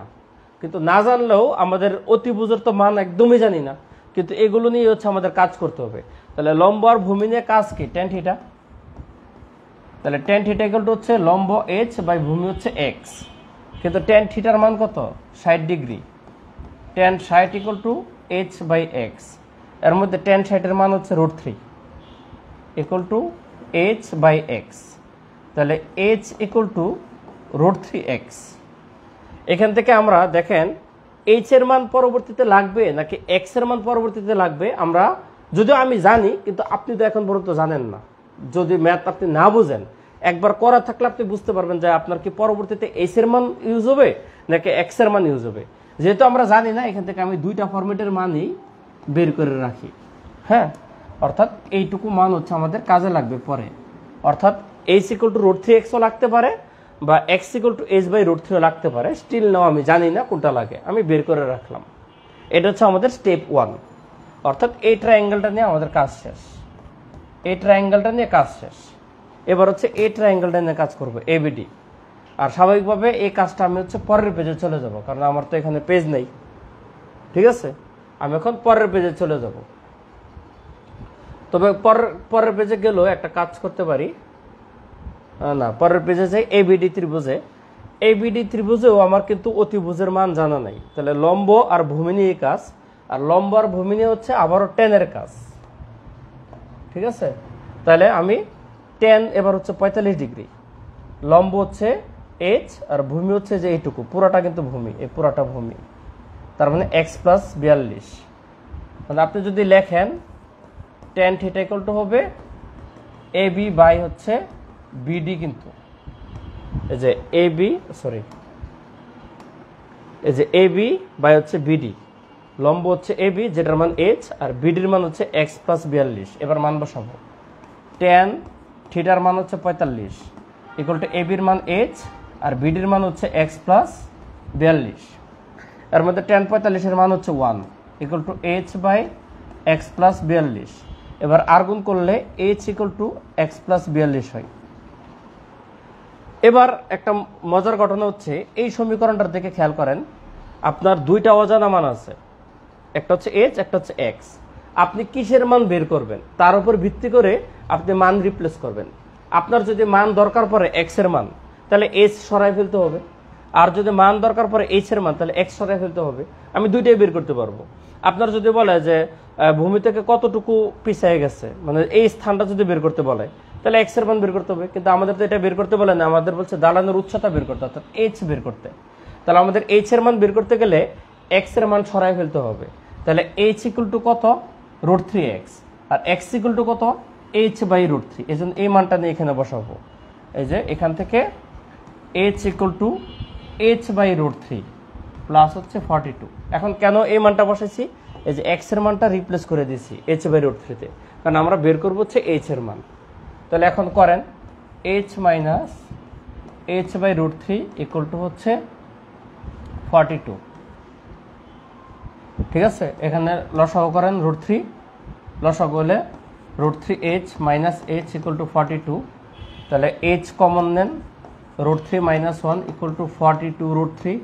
কিন্তু না জানলেও আমাদের অতিভুজের তো মান একদমই জানি না, কিন্তু এগুলো নিয়ে হচ্ছে আমাদের কাজ করতে হবে। তাহলে লম্ব আর ভূমি নিয়ে কাজ কি? Tan theta. তাহলে ট্যান থিটা ইকুয়াল টু হচ্ছে লম্ব এইচ বাই ভূমি হচ্ছে এক্স, কিন্তু ট্যান থিটার মান কত? 60 degree. Tan 60 equal to H by X, এর মধ্যে ট্যান 60 এর মান হচ্ছে √3 equal to H by X. তাহলে এইচ ইকুয়াল টু √3x। এখান থেকে আমরা দেখেন এইচ এর মান পরবর্তীতে লাগবে নাকি এক্স এর মান পরবর্তীতে লাগবে, আমরা যদিও আমি জানি, কিন্তু আপনি তো এখন পর্যন্ত জানেন না। যদি ম্যাথ আপনি না বুঝেন, একবার করা থাকলে আপনি বুঝতে পারবেন যে আপনার কি পরবর্তীতে এইচ এর মান ইউজ হবে নাকি এক্স এর মান ইউজ হবে। যেহেতু আমরা জানি না, এখান থেকে আমি দুইটা ফরম্যাটের মানই বের করে রাখি। হ্যাঁ, অর্থাৎ এইটুকু মান হচ্ছে আমাদের কাজে লাগবে পরে। অর্থাৎ এইচ ইকুয়াল টু √3x ও লাগতে পারে, বা X equal to H by √3 ও লাগতে পারে। স্টিল নাও আমি জানি না কোনটা লাগে, আমি বের করে রাখলাম। এটা হচ্ছে আমাদের স্টেপ 1। অর্থাৎ এই ট্রায়াঙ্গেলটা নিয়ে আমাদের কাজ শেষ। এই ট্রায়াঙ্গেলটা নিয়ে কাজ শেষ। এবার হচ্ছে এই ট্রায়াঙ্গেলটা নিয়ে কাজ করবো, এবিডি। আর স্বাভাবিকভাবে এই কাজটা আমি হচ্ছে পরের পেজে চলে যাব, কারণ আমার তো এখানে পেজ নেই। ঠিক আছে, আমি এখন পরের পেজে চলে যাব। তবে পরের পেজে গেলেও একটা কাজ করতে পারি না, পরের পেজে যাই এবিডি ত্রিভুজে। এবিডি ত্রিভুজেও আমার কিন্তু অতিভুজের মান জানা নাই। তাহলে লম্ব আর ভূমি নিয়ে কাজ, আর লম্ব আর ভূমি নিয়ে হচ্ছে আবারও ট্যানের কাজ। ঠিক আছে, তাহলে আমি ট্যান এবার হচ্ছে 45 ডিগ্রি, লম্ব হচ্ছে এইচ আর ভূমি হচ্ছে যে এইটুকু পুরাটা কিন্তু ভূমি, এই পুরাটা ভূমি, তার মানে x প্লাস 42। মানে আপনি যদি লেখেন ট্যান থিটা ইকুয়াল টু হবে এবি বাই হচ্ছে বিডি, কিন্তু এই যে এবি এই যে এবি বাই হচ্ছে বিডি, লম্ব হচ্ছে এবি যেটার মান এইচ আর বিডির মান হচ্ছে x প্লাস 42। এবার মান বসাবো, ট্যান থিটার মান হচ্ছে 45 ইকুয়াল টু এবির মান এইচ আর বিডির মান হচ্ছে x প্লাস 42। এর মধ্যে ট্যান 45 এর মান হচ্ছে 1 equal to H by x plus 42। এবার আর গুণ করলে H equal to x plus 42 হয়। এবার একটা মজার ঘটনা হচ্ছে, এই সমীকরণটার দিকে খেয়াল করেন, আপনার দুইটা অজানা মান আছে, একটা হচ্ছে এইচ, একটা হচ্ছে এক্স। আপনি কিসের মান বের করবেন তার উপর ভিত্তি করে আপনি মান রিপ্লেস করবেন। আপনার যদি মান দরকার পড়ে এক্স এর মান, তাহলে এইচ সরাই ফেলতে হবে, আর যদি মান দরকার পড়ে এইচ এর মান, তাহলে এক্স সরাই ফেলতে হবে। আমি দুইটাই বের করতে পারবো। আপনার যদি বলে যে ভূমি থেকে কতটুকু পিছিয়ে গেছে, মানে এই স্থানটা যদি বের করতে বলে, তাহলে এক্স এর মান বের করতে হবে। কিন্তু আমাদের তো এটা বের করতে বলে না, আমাদের বলছে দালানের উচ্চতা বের করতে, অর্থাৎ এইচ বের করতে। তাহলে আমাদের এইচ এর মান বের করতে গেলে এক্স এর মান সরাই ফেলতে হবে। তাহলে এইচ ইকুয়াল টু কত? √3x, আর এক্স ইকুয়াল টু কত? H by √3। এই জন্য এই মানটা নিয়ে এখানে বসাবো। এই যে এখান থেকে H equal to H by √3 plus হচ্ছে 42। এখন কেন এই মানটা বসাইছি? এই যে এক্স এর মানটা রিপ্লেস করে দিয়েছি এইচ বাই √3 তে, কারণ আমরা বের করবো হচ্ছে এইচ এর মান। তাহলে এখন করেন H minus H by √3 equal to হচ্ছে 42। ঠিক আছে, এখানে লসাগু করেন √3, লসাগু হলে √3h minus h equal to 42। তাহলে h কমন নেন, √3 মাইনাস 1 ইকুয়াল টু 42 √3,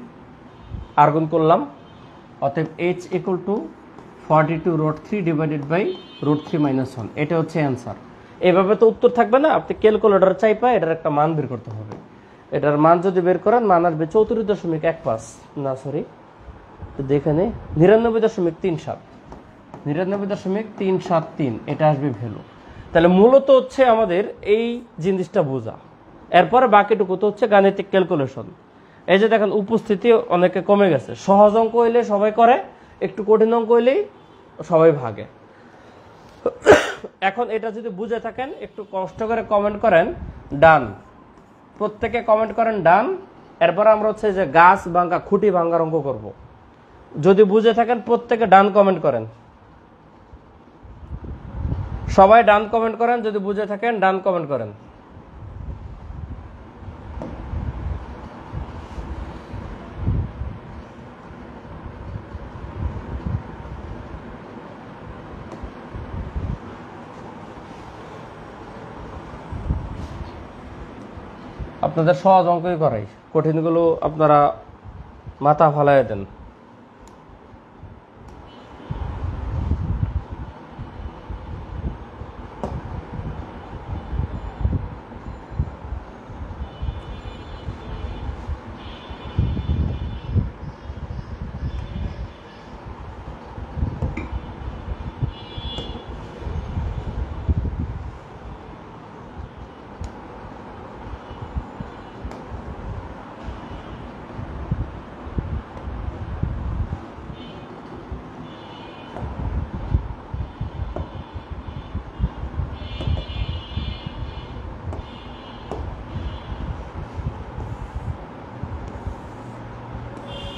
আর গুণ করলাম, অতএব h equal to 42 √3 divided by √3 minus 1। এটা হচ্ছে অ্যান্সার। এইভাবে তো উত্তর থাকবে না, আপনি ক্যালকুলেটর চাইপা এটার একটা মান বের করতে হবে। এটার মান যদি বের করেন, মান আসবে 34.15, না সরি দেখে নেই, 99.37, 99.373, এটা আসবে ভ্যালু। তাহলে মূলত হচ্ছে আমাদের এই জিনিসটা বোঝা, এরপরে বাকিটুকু তো হচ্ছে গাণিতিক ক্যালকুলেশন। এই যে দেখেন উপস্থিতি অনেকে কমে গেছে, সহজ অঙ্ক হইলে সবাই করে, একটু কঠিন অঙ্ক হইলেই সবাই ভাগে। এখন এটা যদি বুঝে থাকেন, একটু কষ্ট করে কমেন্ট করেন ডান, প্রত্যেকে কমেন্ট করেন ডান। এরপর আমরা হচ্ছে যে গাছ ভাঙ্গা, খুঁটি ভাঙ্গার অঙ্ক করব। যদি বুঝে থাকেন প্রত্যেকে ডান কমেন্ট করেন। সবাই ডান কমেন্ট করেন, যদি বুঝে থাকেন ডান কমেন্ট করেন। আপনাদের সহজ অঙ্কই করাই, কঠিনগুলো আপনারা মাথা ফালাই দেন।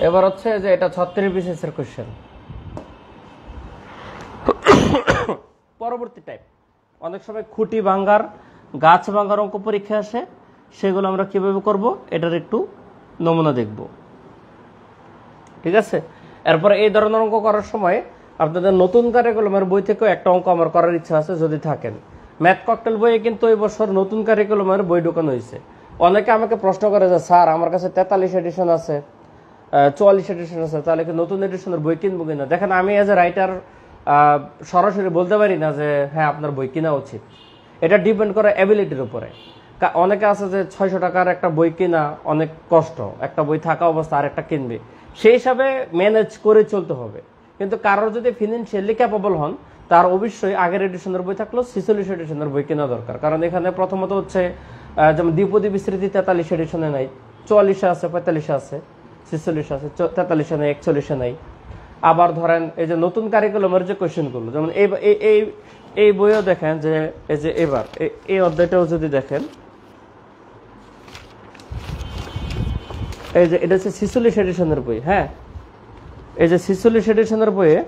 এবার হচ্ছে যে এটা 36 বিসিএস এর কোশ্চেন। পরবর্তী টাইপ, অনেক সময় খুঁটি ভাঙ্গার, গাছ ভাঙ্গার অঙ্ক পরীক্ষা আসে, সেগুলো আমরা কিভাবে করব এটার একটু নমুনা দেখব, ঠিক আছে? এরপরে এই ধরনের অঙ্ক করার সময় আপনাদের নতুন কারিকুলামের বই থেকেও একটা অঙ্ক আমার করার ইচ্ছা আছে, যদি থাকেন। ম্যাথ ককটেল বইয়ে কিন্তু এই বছর নতুন কারিকুলামের বই ঢোকানো হয়েছে। অনেকে আমাকে প্রশ্ন করে যে স্যার আমার কাছে 43 এডিশন আছে, 44 এডিশন আছে, তাহলে কি নতুন এডিশনের বই কিনবো কিনা? দেখেন, আমি এজ এ রাইটার সরাসরি বলতে পারি না যে হ্যাঁ আপনার বই কিনা উচিত। এটা ডিপেন্ড করে অ্যাবিলিটির উপরে। অনেকে আছে যে 600 টাকার একটা বই কিনা অনেক কষ্ট, একটা বই থাকা অবস্থা আর একটা কিনবে, সেই হিসাবে ম্যানেজ করে চলতে হবে। কিন্তু কারোর যদি ফিনান্সিয়ালি ক্যাপেবল হন, তার অবশ্যই আগের এডিশনের বই থাকলেও 46 এডিশনের বই কেনা দরকার। কারণ এখানে প্রথমত হচ্ছে যেমন দ্বিপদী বিস্তৃতি 43 এডিশনে নাই, 44 আছে, 45 আছে, 46 আছে, 43 নাই, 41 নাই। আবার ধরেন এই যে নতুন কারিকুলামের যে কোশ্চেনগুলো, যেমন এই বইও দেখেন যে এই যে এবার এই অধ্যায়টাও যদি দেখেন, এই যে এটা হচ্ছে 46 এডিশনের বই। হ্যাঁ, এই যে 46 এডিশনের বইয়ে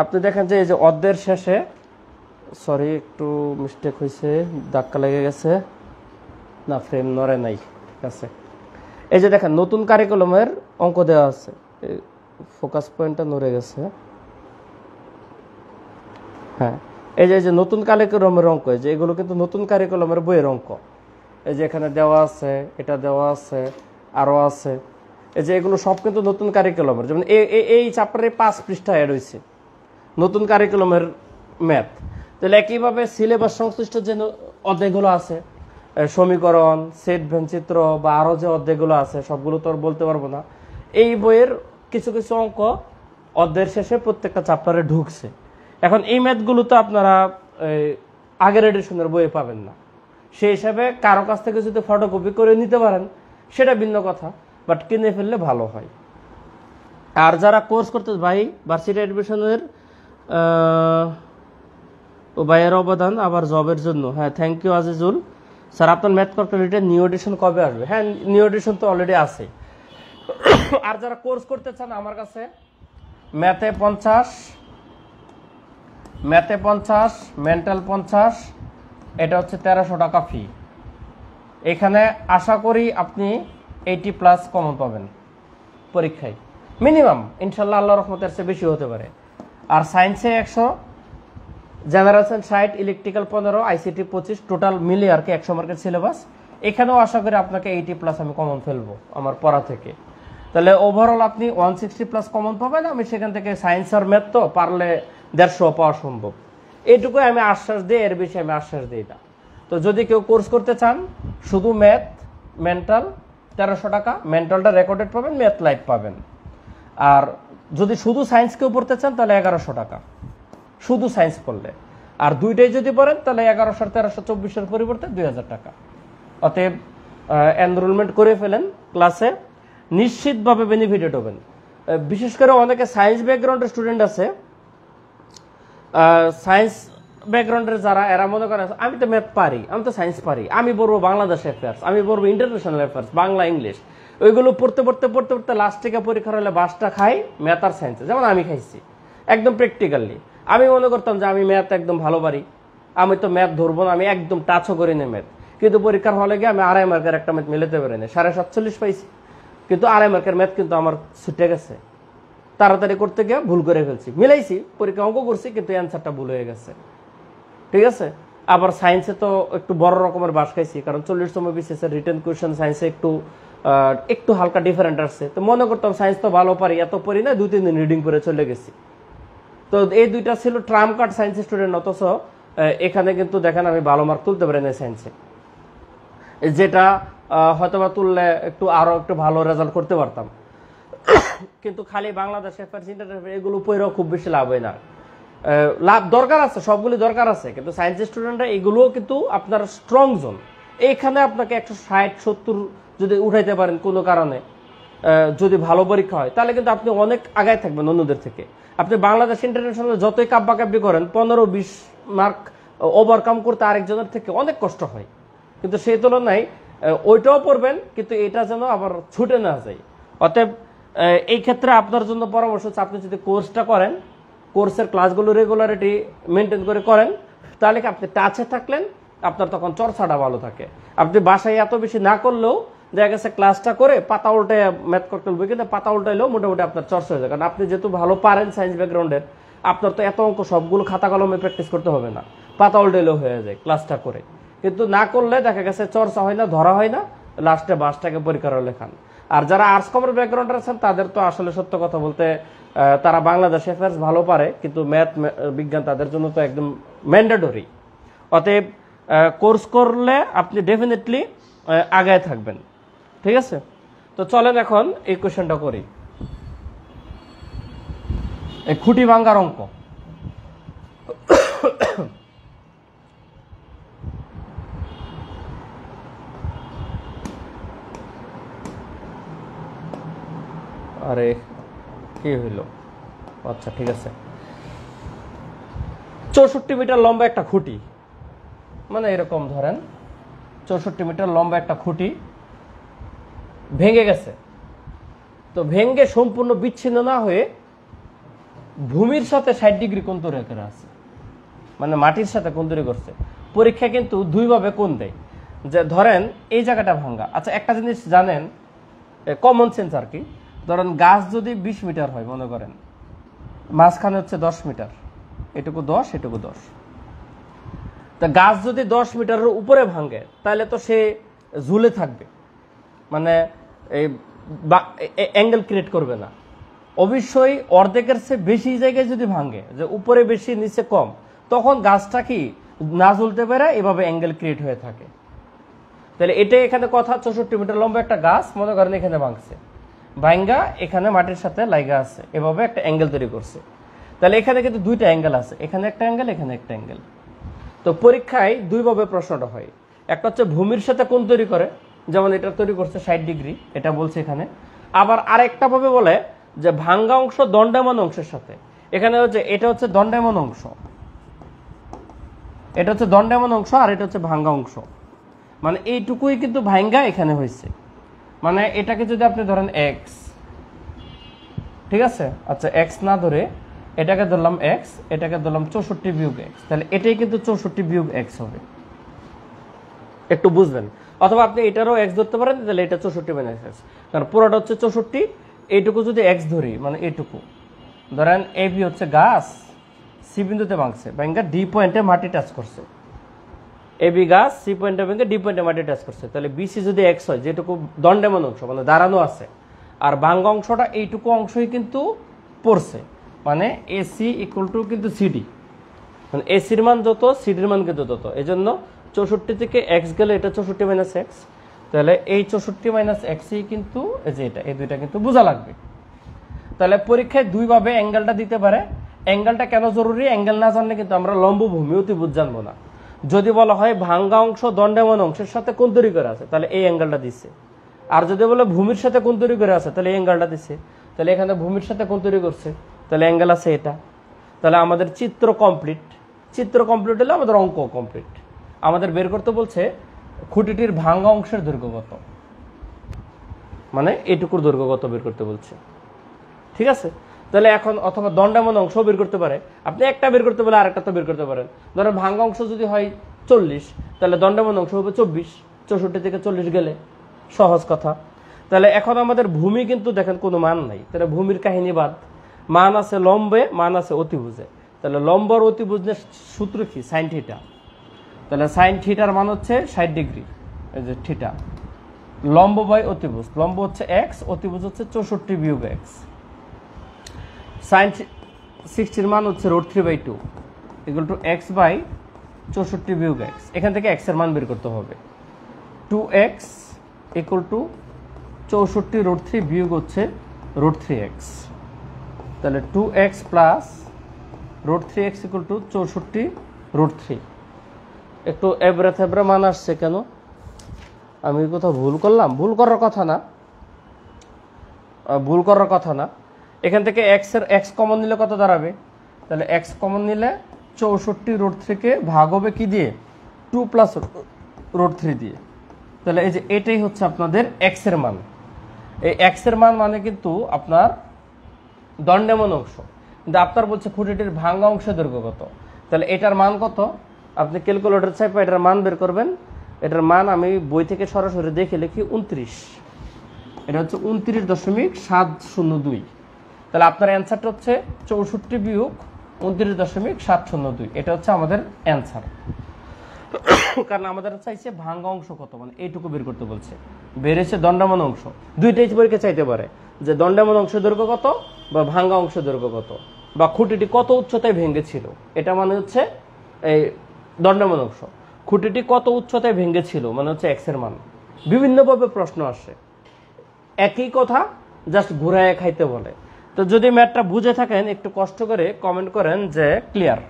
আপনি দেখেন যে এই যে অধ্যায়ের শেষে, সরি একটু মিস্টেক হয়েছে, ধাক্কা লেগে গেছে, না ফ্রেম নড়ে নাই, ঠিক আছে। এই যে দেখেন নতুন কারিকুলামের অঙ্ক দেওয়া আছে, ফোকাস পয়েন্টটা নড়ে গেছে। হ্যাঁ, এই যে নতুন কারিকুলামের অঙ্ক, যে এগুলো কিন্তু নতুন কারিকুলামের বইয়ের অঙ্ক। এই যে এখানে দেওয়া আছে, এটা দেওয়া আছে, আরও আছে। এই যে এগুলো সব কিন্তু নতুন কারিকুলামের, যেমন এই চ্যাপ্টারে 5 পৃষ্ঠা অ্যাড হয়েছে নতুন কারিকুলামের ম্যাথ। তাহলে একইভাবে সিলেবাস সংশ্লিষ্ট যে অধ্যায়গুলো আছে, সমীকরণ, সেট ভেনচিত্র বা আরও যে অধ্যায়গুলো আছে, সবগুলো তো আর বলতে পারবো না। এই বইয়ের কিছু কিছু অঙ্ক অধ্যায়ের শেষে প্রত্যেকটা চ্যাপ্টারে ঢুকছে। এখন এই ম্যাথগুলো তো আপনারা আগের এডিশনের বইয়ে পাবেন না। সেই হিসাবে কারো কাছ থেকে যদি ফটোকপি করে নিতে পারেন সেটা ভিন্ন কথা, বাট কিনে ফেললে ভালো হয়। আর যারা কোর্স করতে, ভাই ভার্সিটি অ্যাডমিশনের ভাইয়ের অবদান আবার জবের জন্য, হ্যাঁ থ্যাংক ইউ আজিজুল স্যার। আপনার ম্যাথ কম্পিউটার নিউ এডিশন কবে আসবে? হ্যাঁ, নিউ এডিশন তো অলরেডি আছে। আর যারা কোর্স করতে চান আমার কাছে, ম্যাথে 50, মেন্টাল 50, এটা হচ্ছে 1300 টাকা ফি। এখানে আশা করি আপনি 80+ কমন পাবেন পরীক্ষায়, মিনিমাম। ইনশাল্লাহ আল্লাহ রহমতের চেয়ে বেশি হতে পারে। আর সায়েন্সে 100, general science 60, electrical 15, ICT 25, total মিলিয়ে আর কি 100 মার্কের সিলেবাস। এখানেও আশা করি আপনাকে 80+ আমি কমন ফেলবো আমার পড়া থেকে। তাহলে ওভারঅল আপনি 160+ কমন পাবেন। আমি সেখান থেকে সায়েন্স আর ম্যাথ তো পারলে 150 পাওয়া সম্ভব, এইটুকুই আমি আশ্বাস দিই, এর বেশি আমি আশ্বাস দিই না। তো যদি কেউ কোর্স করতে চান, শুধু ম্যাথ মেন্টাল 1300 টাকা, মেন্টালটা রেকর্ডেড পাবেন, ম্যাথ লাইভ পাবেন। আর যদি শুধু সায়েন্স কেউ পড়তে চান তাহলে 1100 টাকা শুধু সায়েন্স পড়লে। আর দুইটাই যদি পড়েন তাহলে 1100 1324 পরিবর্তে 2000 টাকা। অতএব এনরোলমেন্ট করে ফেলেন ক্লাসে, নিশ্চিতভাবে বেনিফিটেড হবেন। বিশেষ করে অনেকে সায়েন্স ব্যাকগ্রাউন্ডের স্টুডেন্ট আছে, সায়েন্স ব্যাকগ্রাউন্ডের যারা, এরা মনে করেন আমি তো ম্যাথ পারি, আমি তো সায়েন্স পারি, আমি পড়বো বাংলাদেশ অ্যাফেয়ার্স, আমি পড়বো ইন্টারন্যাশনাল অ্যাফেয়ার্স, বাংলা ইংলিশ, ওইগুলো পড়তে পড়তে পড়তে পড়তে লাস্ট থেকে পরীক্ষার হলে বাসটা খাই ম্যাথ আর সায়েন্সে, যেমন আমি খাইছি একদম প্র্যাকটিক্যালি। আমি মনে করতাম যে আমি ম্যাথ একদম ভালো পারি, আমি তো ম্যাথ ধরবো না, আমি একদম টাচও করি না ম্যাথ। কিন্তু পরীক্ষার হলে গিয়ে আমি 2.5 মার্কের একটা ম্যাথ মিলাতে পারি না, 47.5 পাইছি, কিন্তু 2.5 মার্কের ম্যাথ কিন্তু আমার ছুটে গেছে, তাড়াতাড়ি করতে গিয়ে ভুল করে ফেলছি, মিলাইছি পরীক্ষা অঙ্ক করছি কিন্তু অ্যান্সারটা ভুল হয়ে গেছে। ঠিক আছে। আবার সায়েন্সে তো একটু বড় রকমের বাস খাইছি, কারণ 40তম বিসিএস এর রিটেন কোয়েশ্চেন সায়েন্সে একটু হালকা ডিফারেন্ট আসছে। তো মনে করতাম সায়েন্স তো ভালো পারি, এত পড়ি না, 2-3 দিন রিডিং করে চলে গেছি। তো এই দুইটা ছিল ট্রাম্প কার্ড সায়েন্স স্টুডেন্ট। অথচ এখানে কিন্তু দেখেন আমি ভালো মার্ক তুলতে পারি না সায়েন্সে, যেটা হয়তোবা তুললে আরো একটু ভালো রেজাল্ট করতে পারতাম। কিন্তু খালি বাংলাদেশে এগুলো পড়েও খুব বেশি লাভ হয় না। লাভ দরকার আছে, সবগুলি দরকার আছে, কিন্তু সায়েন্স স্টুডেন্টরা এগুলোও কিন্তু আপনার স্ট্রং জোন। এইখানে আপনাকে 160-70 যদি উঠাইতে পারেন কোনো কারণে, যদি ভালো পরীক্ষা হয়, তাহলে কিন্তু আপনি অনেক আগায় থাকবেন অন্যদের থেকে। আপনি বাংলাদেশ ইন্টারন্যাশনাল যতই কাব্যাকাব্যি করেন, 15-20 মার্ক ওভারকাম করতে আরেকজনের থেকে অনেক কষ্ট হয়। কিন্তু সেই তুলনায় ওইটাও পড়বেন, কিন্তু এটা যেন আবার ছুটে না যায়। অতএব এই ক্ষেত্রে আপনার জন্য পরামর্শ হচ্ছে, আপনি যদি কোর্সটা করেন, কোর্সের ক্লাসগুলো রেগুলারিটি মেনটেন করে করেন, তাহলে কি আপনি টাচে থাকলেন, আপনার তখন চর্চাটা ভালো থাকে। আপনি বাসায় এত বেশি না করলেও দেখা গেছে ক্লাসটা করে পাতা উল্টায় ম্যাথ করতে বলবে, কিন্তু পাতা উল্টাইলেও মোটামুটি আপনার চর্চা হয়ে যায়। কারণ আপনি যেহেতু ভালো পারেন সায়েন্স ব্যাকগ্রাউন্ডের, আপনার তো এত অঙ্ক সবগুলো খাতা কলমে প্র্যাকটিস করতে হবে না, পাতা উল্টাইলেও হয়ে যায় ক্লাসটা করে। কিন্তু না করলে দেখা গেছে চর্চা হয় না, ধরা হয় না, লাস্টে বাসটাকে পরীক্ষার লেখান। আর যারা আর্টস কমার্স ব্যাকগ্রাউন্ডের আছেন, তাদের তো আসলে সত্য কথা বলতে তারা বাংলাদেশ অ্যাফেয়ার্স ভালো পারে, কিন্তু ম্যাথ বিজ্ঞান তাদের জন্য তো একদম ম্যান্ডেটরি। অতএব কোর্স করলে আপনি ডেফিনেটলি আগায় থাকবেন। ঠিক আছে। তো চলেন এখন এই কোশ্চেনটা করি। এই খুঁটি ভাঙ্গার অঙ্ক। আরে কি হইল? আচ্ছা ঠিক আছে। 64 মিটার লম্বা একটা খুঁটি, মানে এরকম ধরেন 64 মিটার লম্বা একটা খুঁটি ভেঙে গেছে। তো ভেঙে সম্পূর্ণ বিচ্ছিন্ন না হয়ে ভূমির সাথে 60 ডিগ্রি কোণ তৈরি করে আছে, মানে মাটির সাথে কোণ তৈরি করছে। পরীক্ষা কিন্তু দুইভাবে কোণ দেয়, যে ধরেন এই জায়গাটা ভাঙ্গা। আচ্ছা একটা জিনিস জানেন, কমন সেন্স আর কি, ধরেন গাছ যদি 20 মিটার হয়, মনে করেন মাঝখানে হচ্ছে 10 মিটার, এটুকু 10 এটুকু 10। তা গাছ যদি 10 মিটারের উপরে ভাঙে, তাহলে তো সে ঝুলে থাকবে, মানে এই অ্যাঙ্গেল ক্রিয়েট করবে না। অবশ্যই অর্ধেকের চেয়ে বেশি জায়গায় যদি ভাঙে, যে উপরে বেশি নিচে কম, তখন গাছটা কি না ঝুলতে পারে, এভাবে অ্যাঙ্গেল ক্রিয়েট হয়ে থাকে। তাহলে এটাই এখানে কথা। 64 মিটার লম্বা একটা গাছ মনে করেন এখানে ভাঙছে, ভাঙ্গা এখানে মাটির সাথে লাগা আছে, এভাবে একটা অ্যাঙ্গেল তৈরি করছে। তাহলে এখানে কিন্তু দুইটা অ্যাঙ্গেল আছে, এখানে একটা অ্যাঙ্গেল, এখানে একটা অ্যাঙ্গেল। তো পরীক্ষায় দুইভাবে প্রশ্নটা হয়। একটা হচ্ছে ভূমির সাথে কোণ তৈরি করে, যেমন এটা তৈরি করছে 60 ডিগ্রি, এটা বলছে এখানে। আবার আরেকটা ভাবে বলে যে ভাঙ্গা অংশ দণ্ডায়মান অংশের সাথে। এখানে হচ্ছে এটা হচ্ছে দণ্ডায়মান অংশ, এটা হচ্ছে দণ্ডায়মান অংশ, আর এটা হচ্ছে ভাঙ্গা অংশ। মানে এইটুকুই কিন্তু ভাঙ্গা এখানে হয়েছে, মানে এটাকে যদি আপনি ধরেন এক্স, ঠিক আছে, আচ্ছা এক্স না ধরে এটাকে ধরলাম এক্স, এটাকে ধরলাম 64 বিয়োগ এক্স, তাহলে এটাই কিন্তু 64 বিয়োগ এক্স হবে। একটু বুঝবেন। অথবা আপনি এটারও এক্স ধরতে পারেন, তাহলে এটা 64 মাইনাস এক্স, কারণ পুরোটা হচ্ছে 64, এইটুকু যদি এক্স ধরি, মানে এইটুকু ধরেন এ বি হচ্ছে গাছ, সি বিন্দুতে ভাঙছে, ভাঙ্গা ডি পয়েন্টে মাটি টাচ করছে। এ বি গাছ, সি পয়েন্টে ভাঙ্গা ডি পয়েন্টে মাটি টাচ করছে, তাহলে বিসি যদি এক্স হয়, যেটুকু দণ্ডায়মান অংশ মানে দাঁড়ানো আছে, আর ভাঙ্গা অংশটা এইটুকু অংশই কিন্তু পড়ছে, মানে এসি ইকুয়াল টু কিন্তু সিডি, মানে এসির মান যত সিডির মান কিন্তু তত। এই জন্য 64 থেকে এক্স গেলে এটা 64 মাইনাস এক্স, তাহলে এই 64 মাইনাস এক্সই কিন্তু এই যে এটা, এই দুইটা কিন্তু বোঝা লাগবে। তাহলে পরীক্ষায় দুইভাবে অ্যাঙ্গেলটা দিতে পারে। অ্যাঙ্গেলটা কেন জরুরি? অ্যাঙ্গেল না জানলে কিন্তু আমরা লম্ব ভূমি অতিভুজ জানবো না। যদি বলা হয় ভাঙ্গা অংশ দণ্ডায়মান অংশের সাথে কোণ তৈরি করে আছে, তাহলে এই অ্যাঙ্গেলটা দিচ্ছে। আর যদি বলে ভূমির সাথে কোণ তৈরি করে আছে, তাহলে এই অ্যাঙ্গেলটা দিচ্ছে। তাহলে এখানে ভূমির সাথে কোণ তৈরি করছে, তাহলে অ্যাঙ্গেল আছে এটা। তাহলে আমাদের চিত্র কমপ্লিট। চিত্র কমপ্লিট হলে আমাদের অঙ্ক কমপ্লিট। আমাদের বের করতে বলছে খুঁটিটির ভাঙ্গা অংশের দৈর্ঘ্য কত, মানে এটুকুর দৈর্ঘ্য কত বের করতে বলছে। ঠিক আছে। তাহলে এখন অথবা দণ্ডায়মান অংশ বের করতে পারে, আপনি একটা বের করতে পারলে আরেকটা তো বের করতে পারেন। ধরেন ভাঙ্গা অংশ যদি হয় 40, তাহলে দণ্ডায়মান অংশ হবে 24, 64 থেকে 40 গেলে, সহজ কথা। তাহলে এখন আমাদের ভূমি কিন্তু দেখেন কোনো মান নাই, তাহলে ভূমির কাহিনী বাদ, মান আছে লম্বে, মান আছে অতিভুজে। তাহলে লম্ব আর অতিভুজের সূত্র কি? Sine theta. তাহলে সাইন থিটার মান হচ্ছে 60 ডিগ্রি, এই যে থিটা, লম্ব বাই অতিভুজ, লম্ব হচ্ছে এক্স, অতিভুজ হচ্ছে 64 বিয়োগ এক্স। সাইন 60 মান হচ্ছে √3/2 ইকুয়াল টু এক্স বাই 64 বিয়োগ এক্স। এখান থেকে এক্স এর মান বের করতে হবে। 2x ইকুয়াল টু 64 √3 বিয়োগ হচ্ছে √3x। তাহলে 2x plus √3x equal to 64 √3। একটু এবড়ে থেবড়ে মান আসছে কেন? আমি কোথাও ভুল করলাম? ভুল করার কথা না, ভুল করার কথা না। এখান থেকে এক্স কমন নিলে কত দাঁড়াবে? তাহলে এক্স কমন নিলে 64 √3 কে ভাগ হবে কি দিয়ে? 2 প্লাস √3 দিয়ে। তাহলে এই যে এটাই হচ্ছে আপনাদের এক্স এর মান। এই এক্স এর মান মানে কিন্তু আপনার দণ্ডায়মান অংশ, কিন্তু আপনার বলছে খুঁটিটির ভাঙ্গা অংশের দৈর্ঘ্য কত। তাহলে এটার মান কত? আপনি ক্যালকুলেটর চাইপে এটার মান বের করবেন। এটার মান আমি বই থেকে সরাসরি দেখে লিখি 29, এটা হচ্ছে 29.702। তাহলে আপনার অ্যান্সারটা হচ্ছে 64 বিয়োগ 29.702, এটা হচ্ছে আমাদের অ্যান্সার। কারণ আমাদের চাইছে ভাঙ্গা অংশ কত, মানে এইটুকু বের করতে বলছে। বেড়েছে দণ্ডায়মান অংশ, দুইটাই পরীক্ষা চাইতে পারে যে দণ্ডায়মান অংশ দৈর্ঘ্য কত বা ভাঙ্গা অংশ দৈর্ঘ্য কত, বা খুঁটিটি কত উচ্চতায় ভেঙেছিল, এটা মানে হচ্ছে এই দণ্ডায়মান অংশ। খুঁটিটি কত উচ্চতায় ভেঙেছিল মানে হচ্ছে এক্স এর মান। বিভিন্নভাবে প্রশ্ন আসে, একই কথা জাস্ট ঘুরায় খাইতে বলে। তো যদি ম্যাথটা বুঝে থাকেন একটু কষ্ট করে কমেন্ট করেন যে ক্লিয়ার।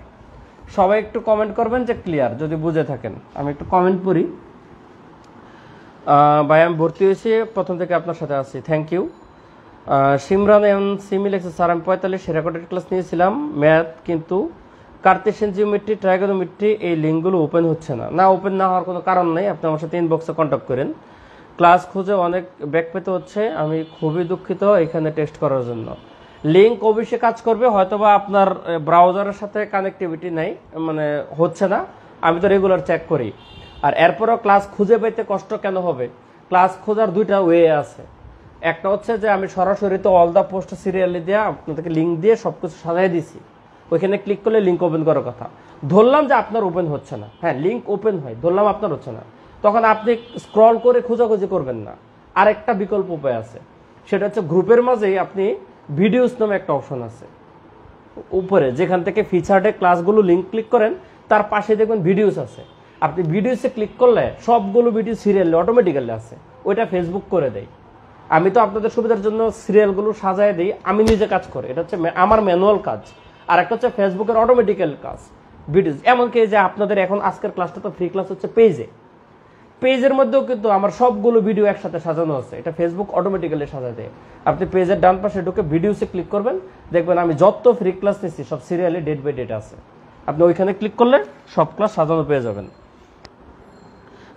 সবাই একটু কমেন্ট করবেন যে ক্লিয়ার যদি বুঝে থাকেন। আমি একটু কমেন্ট পড়ি। ভাই আমি ভর্তি হয়েছি, প্রথম থেকে আপনার সাথে আছি, thank you. Simran M Simi লেখছে, স্যার আমি 45 রেকর্ডেড ক্লাস নিয়েছিলাম ম্যাথ, কিন্তু কার্তেশিয়ান জিওমেট্রি, ট্রাইগোনোমেট্রি এই লিঙ্কগুলো ওপেন হচ্ছে না। না, ওপেন না হওয়ার কোনো কারণ নেই, আপনি আমার সাথে ইনবক্সে কন্ট্যাক্ট করেন। ক্লাস খুঁজে অনেক ব্যাক পেতে হচ্ছে, আমি খুবই দুঃখিত এখানে টেস্ট করার জন্য। লিঙ্ক অবশ্যই কাজ করবে, হয়তোবা আপনার ব্রাউজারের সাথে কানেক্টিভিটি নেই, মানে হচ্ছে না, আমি তো রেগুলার চেক করি। আর এরপরও ক্লাস খুঁজে পেতে কষ্ট কেন হবে? ক্লাস খোঁজার দুইটা ওয়ে আছে। একটা হচ্ছে যে আমি সরাসরি তো অল দ্য পোস্ট সিরিয়ালি দিয়ে আপনাদেরকে লিঙ্ক দিয়ে সবকিছু সাজাই দিছি, ওইখানে ক্লিক করলে লিঙ্ক ওপেন করার কথা। ধরলাম যে আপনার ওপেন হচ্ছে না, হ্যাঁ লিঙ্ক ওপেন হয়, ধরলাম আপনার হচ্ছে না, তখন আপনি স্ক্রল করে খোঁজাখুঁজি করবেন না। আরেকটা বিকল্প উপায় আছে, সেটা হচ্ছে গ্রুপের মাঝেই আপনি ভিডিওস নামে একটা অপশন আছে উপরে, যেখান থেকে ফিচার্ডে ক্লাসগুলো লিঙ্ক ক্লিক করেন, তার পাশে দেখবেন ভিডিওস আছে। আপনি ভিডিওসে ক্লিক করলে সবগুলো ভিডিও সিরিয়ালে অটোমেটিক্যালি আছে, ওইটা ফেসবুক করে দেয়। আমি তো আপনাদের সুবিধার জন্য সিরিয়ালগুলো সাজায় দিই, আমি নিজে কাজ করি, এটা হচ্ছে আমার ম্যানুয়াল কাজ। আর একটা হচ্ছে ফেসবুকের অটোমেটিক্যাল কাজ, ভিডিওস। এমনকি যে আপনাদের এখন আজকের ক্লাসটা তো ফ্রি ক্লাস হচ্ছে পেজে, পেজের মধ্যেও কিন্তু আমার সবগুলো ভিডিও একসাথে সাজানো আছে, এটা ফেসবুক অটোমেটিক্যালি সাজা দেয়। আপনি পেজের ডান পাশে ঢুকে ভিডিওসে ক্লিক করবেন, দেখবেন আমি যত ফ্রি ক্লাস নিচ্ছি সব সিরিয়ালি ডেট বাই ডেট আছে, আপনি ওইখানে ক্লিক করলে সব ক্লাস সাজানো পেয়ে যাবেন।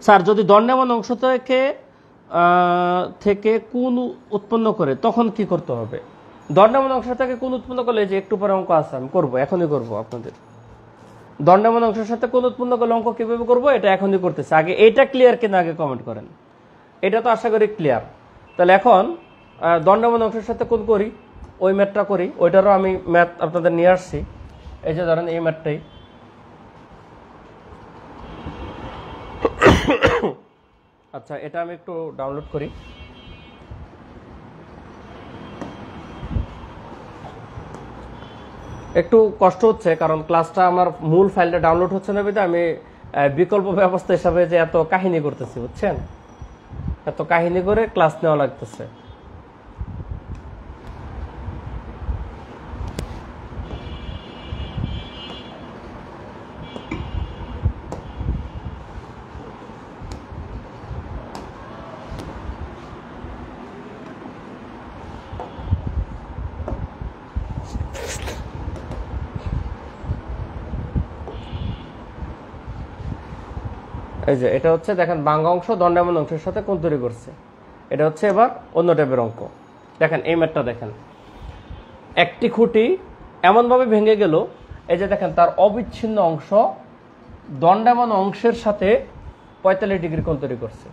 স্যার যদি দণ্ডায়মান অংশ থেকে কোণ উৎপন্ন করে তখন কি করতে হবে? দণ্ডায়মান অংশ থেকে কোণ উৎপন্ন করলে যে একটু পরে অঙ্ক আছে, আমি করবো, এখনই করবো আপনাদের। দণ্ডায়মান অংশের সাথে কোণ উৎপন্ন করলে অঙ্ক কিভাবে করবো এটা এখনই করতেছে। আগে এটা ক্লিয়ার কিনা আগে কমেন্ট করেন, এটা তো আশা করি ক্লিয়ার। তাহলে এখন দণ্ডায়মান অংশের সাথে কোণ করি, ওই ম্যাথটা করি, ওইটারও আমি ম্যাথ আপনাদের নিয়ে আসছি। এই যে ধরেন এই ম্যাথটাই, আচ্ছা এটা আমি একটু ডাউনলোড করি। একটু কষ্ট হচ্ছে কারণ ক্লাসটা আমার মূল ফাইলটা ডাউনলোড হচ্ছে না, বিধে আমি বিকল্প ব্যবস্থা হিসাবে যে এত কাহিনী করতেছি, বুঝছেন, এত কাহিনী করে ক্লাস নেওয়া লাগতেছে। এই যে এটা হচ্ছে দেখেন বাঙ্গা অংশ দণ্ডায়মান অংশের সাথে কোণ তৈরি করছে, এটা হচ্ছে এবার অন্য টাইপের অঙ্ক। দেখেন এই ম্যাথটা দেখেন, একটি খুঁটি এমনভাবে ভেঙে গেল, এই যে দেখেন তার অবিচ্ছিন্ন অংশ দণ্ডায়মান অংশের সাথে 45 ডিগ্রি কোণ তৈরি করছে,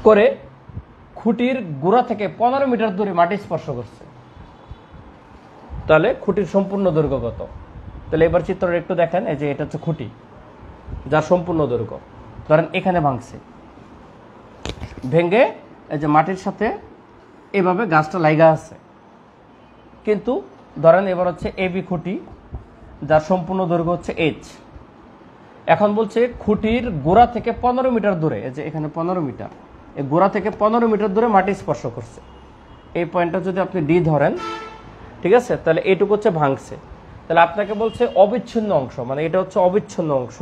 করে খুঁটির গোড়া থেকে 15 মিটার দূরে মাটি স্পর্শ করছে। তাহলে খুঁটির সম্পূর্ণ দৈর্ঘ্য কত? তাহলে এবার চিত্রটা একটু দেখেন। এই যে এটা হচ্ছে খুঁটি, যার সম্পূর্ণ দৈর্ঘ্য ধরেন এখানে ভাঙছে, ভেঙে এই যে মাটির সাথে এভাবে গাছটা লাইগা আছে। কিন্তু ধরেন এবার হচ্ছে এবি খুঁটি, যার সম্পূর্ণ দৈর্ঘ্য হচ্ছে এইচ। এখন বলছে খুঁটির গোড়া থেকে 15 মিটার দূরে, এই যে এখানে 15 মিটার, এই গোড়া থেকে 15 মিটার দূরে মাটি স্পর্শ করছে। এই পয়েন্টটা যদি আপনি ডি ধরেন, ঠিক আছে, তাহলে এইটুকু হচ্ছে ভাঙছে। তাহলে আপনাকে বলছে অবিচ্ছিন্ন অংশ, মানে এটা হচ্ছে অবিচ্ছিন্ন অংশ,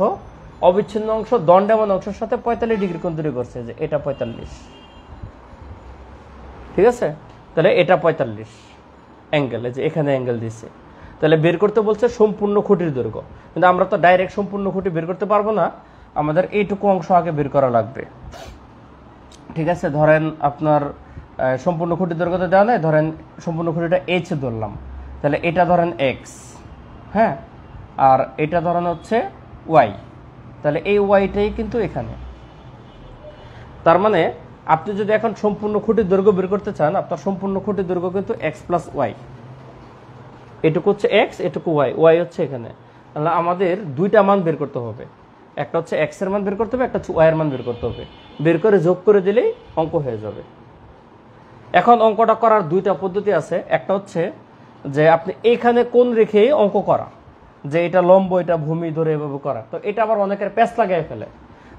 অবিচ্ছিন্ন অংশ দণ্ডায়মান অংশের সাথে 45 ডিগ্রি কোণ তৈরি করছে, যে এটা 45, ঠিক আছে। তাহলে এটা 45 অ্যাঙ্গেল, যে এখানে অ্যাঙ্গেল দিচ্ছে। তাহলে বের করতে বলছে সম্পূর্ণ খুঁটির দৈর্ঘ্য, কিন্তু আমরা তো ডাইরেক্ট সম্পূর্ণ খুঁটি বের করতে পারবো না, আমাদের এইটুকু অংশ আগে বের করা লাগবে, ঠিক আছে। ধরেন আপনার সম্পূর্ণ খুঁটির দৈর্ঘ্য দেওয়া নেই, ধরেন সম্পূর্ণ খুঁটিটা এইচ ধরলাম, তাহলে এটা ধরেন এক্স, হ্যাঁ, আর এটা ধরেন হচ্ছে ওয়াই, তাহলে এই ওয়াইটাই কিন্তু এখানে। তার মানে আপনি যদি এখন সম্পূর্ণ খুঁটির দৈর্ঘ্য বের করতে চান, আপনার সম্পূর্ণ খুঁটির দৈর্ঘ্য কিন্তু এক্স প্লাস ওয়াই, এটুকু হচ্ছে এক্স, এটুকু ওয়াই, ওয়াই হচ্ছে এখানে। তাহলে আমাদের দুইটা মান বের করতে হবে, একটা হচ্ছে এক্স এর মান বের করতে হবে, একটা হচ্ছে ওয়াই এর মান বের করতে হবে। বের করে যোগ করে দিলেই অঙ্ক হয়ে যাবে। এখন অঙ্কটা করার দুইটা পদ্ধতি আছে। একটা হচ্ছে যে আপনি এইখানে কোণ রেখে অঙ্ক করা, যে এটা লম্ব এটা ভূমি ধরে এভাবে করা, তো এটা আবার অনেকের প্যাচ লাগাই ফেলে।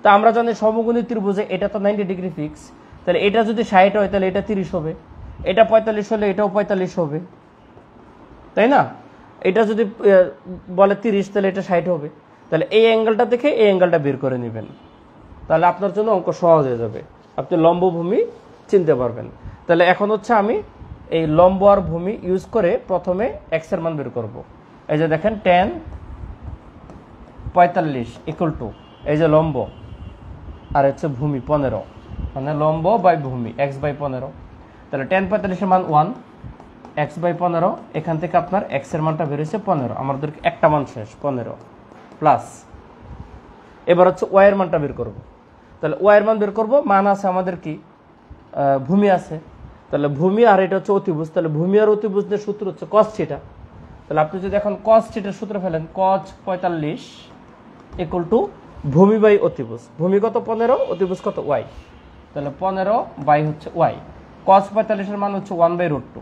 তো আমরা জানি সমকোণী ত্রিভুজে এটা তো 90 ডিগ্রি ফিক্স, তাহলে এটা যদি 60 হয় তাহলে এটা 30 হবে, এটা 45 হলে এটাও 45 হবে, তাই না? এটা যদি বলে 30 তাহলে এটা 60 হবে। তাহলে এই অ্যাঙ্গেলটা দেখে এই অ্যাঙ্গেলটা বের করে নেবেন, তাহলে আপনার জন্য অঙ্ক সহজ হয়ে যাবে, আপনি লম্ব ভূমি চিনতে পারবেন। তাহলে এখন হচ্ছে আমি এই লম্ব আর ভূমি ইউজ করে প্রথমে এক্স এর মান বের করব। এই যে দেখেন tan 45 ইকুয়াল টু এই যে লম্ব আর হচ্ছে ভূমি 15, মানে লম্ব বাই ভূমি এক্স বাই 15। তাহলে tan 45 এর মান 1, এক্স বাই 15, এখান থেকে আপনার এক্স এর মানটা বেরিয়েছে 15, আমাদের একটা মান শেষ 15 প্লাস। এবার হচ্ছে ওয়াই এর মানটা বের করব। তাহলে ওয়াই এর মান বের করব, মান আছে আমাদের কি ভূমি আছে, তাহলে ভূমি আর এটা হচ্ছে অতিভুজ, তাহলে ভূমি আর অতিভুজের সূত্র হচ্ছে cos θ। তাহলে আপনি যদি এখন cos θ এর সূত্র ফেলেন, cos 45 ইকুয়াল টু ভূমি বাই অতিভুজ, ভূমি কত 15, অতিভুজ কত ওয়াই, তাহলে 15 বাই হচ্ছে ওয়াই, cos 45 এর মান হচ্ছে 1/√2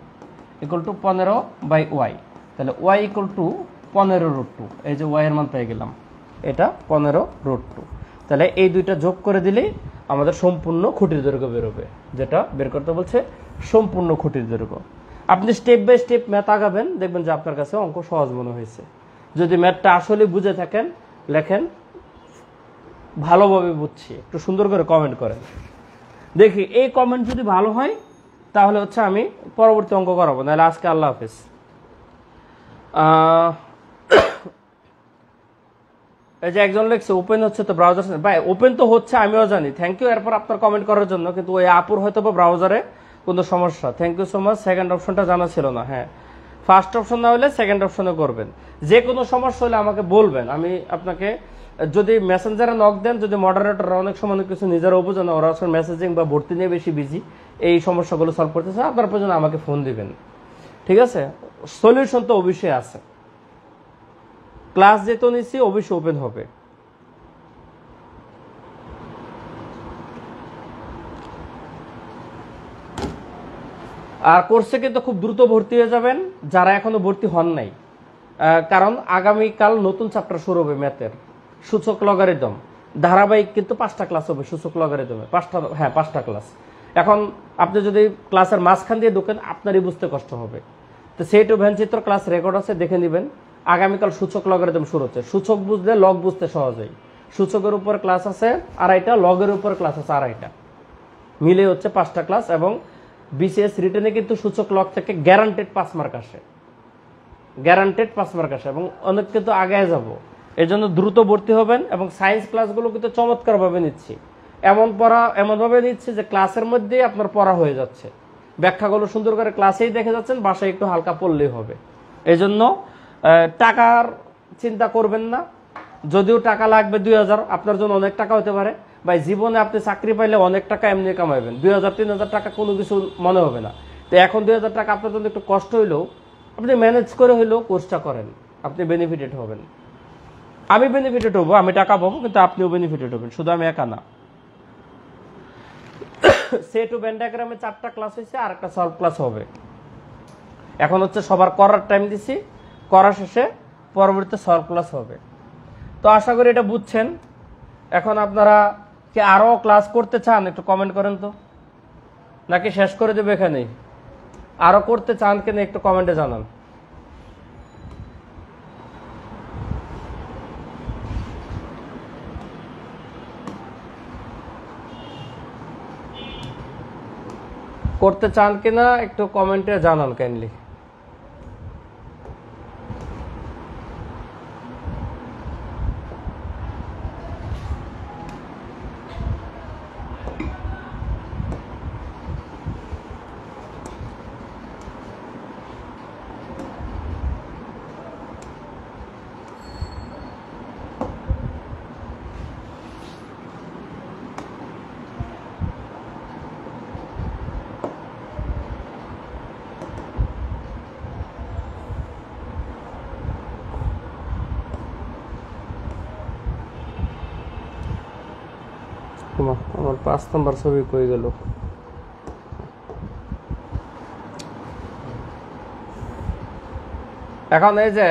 ইকুয়াল টু 15 বাই ওয়াই, তাহলে ওয়াই ইকুয়াল টু 15√2, এই যে ওয়াই এর মান পেয়ে গেলাম, এটা 15√2। তাহলে এই দুইটা যোগ করে দিলেই আমাদের সম্পূর্ণ খুঁটির দৈর্ঘ্য বেরোবে, যেটা বের করতে বলছে সম্পূর্ণ খুঁটির দৈর্ঘ্য। আপনি স্টেপ বাই স্টেপ ম্যাথ আগাবেন, দেখবেন যে আপনার কাছে অঙ্ক সহজ মনে হয়েছে। যদি ম্যাথটা আসলে বুঝে থাকেন, লেখেন ভালোভাবে বুঝছি, একটু সুন্দর করে কমেন্ট করেন, দেখি এই কমেন্ট যদি ভালো হয় তাহলে হচ্ছে আমি পরবর্তী অঙ্ক করাবো, নাহলে আজকে আল্লাহ হাফেজ। এই যে একজন লিখছে ওপেন হচ্ছে তো ব্রাউজার, ভাই ওপেন তো হচ্ছে আমিও জানি, থ্যাংক ইউ এরপর আপনার কমেন্ট করার জন্য, কিন্তু ওই আপুর হয়তো ব্রাউজারে কোনো সমস্যা, thank you so much. Second অপশনটা জানা ছিল না, হ্যাঁ ফার্স্ট অপশন না হলে সেকেন্ড অপশনে করবেন। যে কোনো সমস্যা হলে আমাকে বলবেন, আমি আপনাকে যদি মেসেঞ্জারে নক দেন, যদি মডারেটররা অনেক সময় অনেক কিছু নিজেরা বোঝে না, ওরা আসলে মেসেজিং বা ভর্তি নিয়ে বেশি বিজি, এই সমস্যাগুলো সলভ করতেছে, আপনার প্রয়োজন আমাকে ফোন দিবেন, ঠিক আছে? সলিউশন তো অবশ্যই আছে, ক্লাস যেহেতু নিচ্ছি অবশ্যই ওপেন হবে। আর কোর্সে কিন্তু খুব দ্রুত ভর্তি হয়ে যাবেন যারা এখনো ভর্তি হন নাই, কারণ আগামীকাল নতুন চ্যাপ্টার শুরু হবে ম্যাথের, সূচক লগারিদম, ধারাবাহিক কিন্তু 5টা ক্লাস হবে সূচক লগারিদমে, 5টা ক্লাস। এখন আপনি যদি ক্লাসের মাঝখান দিয়ে ঢোকেন আপনারই বুঝতে কষ্ট হবে, তো সেইটু ভ্যানচিত্র ক্লাস রেকর্ড আছে, দেখে নেবেন। আগামীকাল সূচক লগারিদম শুরু হচ্ছে, সূচক বুঝলে লগ বুঝতে সহজ হয়। সূচকের উপর ক্লাস আছে 2টা, লগের উপর ক্লাস আছে 2টা, মিলে হচ্ছে 5টা ক্লাস। এবং বিসিএস রিটেনে কিন্তু সূচক লগ থেকে গ্যারান্টেড 5 মার্ক আসে, গ্যারান্টেড 5 মার্ক আসে, এবং অনেক কিন্তু আগে যাব, এই জন্য দ্রুত ভর্তি হবেন। এবং সায়েন্স ক্লাসগুলো কিন্তু চমৎকারভাবে নিচ্ছি, এমনভাবে নিচ্ছি যে ক্লাসের মধ্যেই আপনার পড়া হয়ে যাচ্ছে, ব্যাখ্যাগুলো সুন্দর করে ক্লাসেই দেখে যাচ্ছেন, বাসায় একটু হালকা পড়লেই হবে। এই জন্য টাকার চিন্তা করবেন না। যদিও টাকা লাগবে 2000, আপনার জন্য অনেক টাকা হতে পারে ভাই। জীবনে আপনি চাকরি পাইলে অনেক টাকা এমনি কামাইবেন, 2000-3000 টাকা কোনো কিছু মনে হবে না। তো এখন 2000 টাকা আপনার জন্য একটু কষ্ট হইলেও আপনি ম্যানেজ করে হইলেও কোর্সটা করেন, আপনি বেনিফিটেড হবেন। আমি বেনিফিটেড হবো, আমি টাকা পাবো, কিন্তু আপনিও বেনিফিটেড হবেন, শুধু আমি একা না। সেট ও ভেন ডায়াগ্রামে 4টা ক্লাস হয়েছে, আর একটা সলভ ক্লাস হবে। এখন হচ্ছে সবার করার টাইম দিছি, করা শেষে পরবর্তীতে সলভ ক্লাস হবে। তো আশা করি এটা বুঝছেন। এখন আপনারা কি আরো ক্লাস করতে চান? একটু কমেন্ট করেন তো, নাকি শেষ করে দেবো এখানেই? আরো করতে চান কিনা একটু কমেন্টে জানান। করতে চান কিনা একটু কমেন্টে জানান কাইন্ডলি। আমার 5 নম্বর ছবি কই গেল? এখন এই যে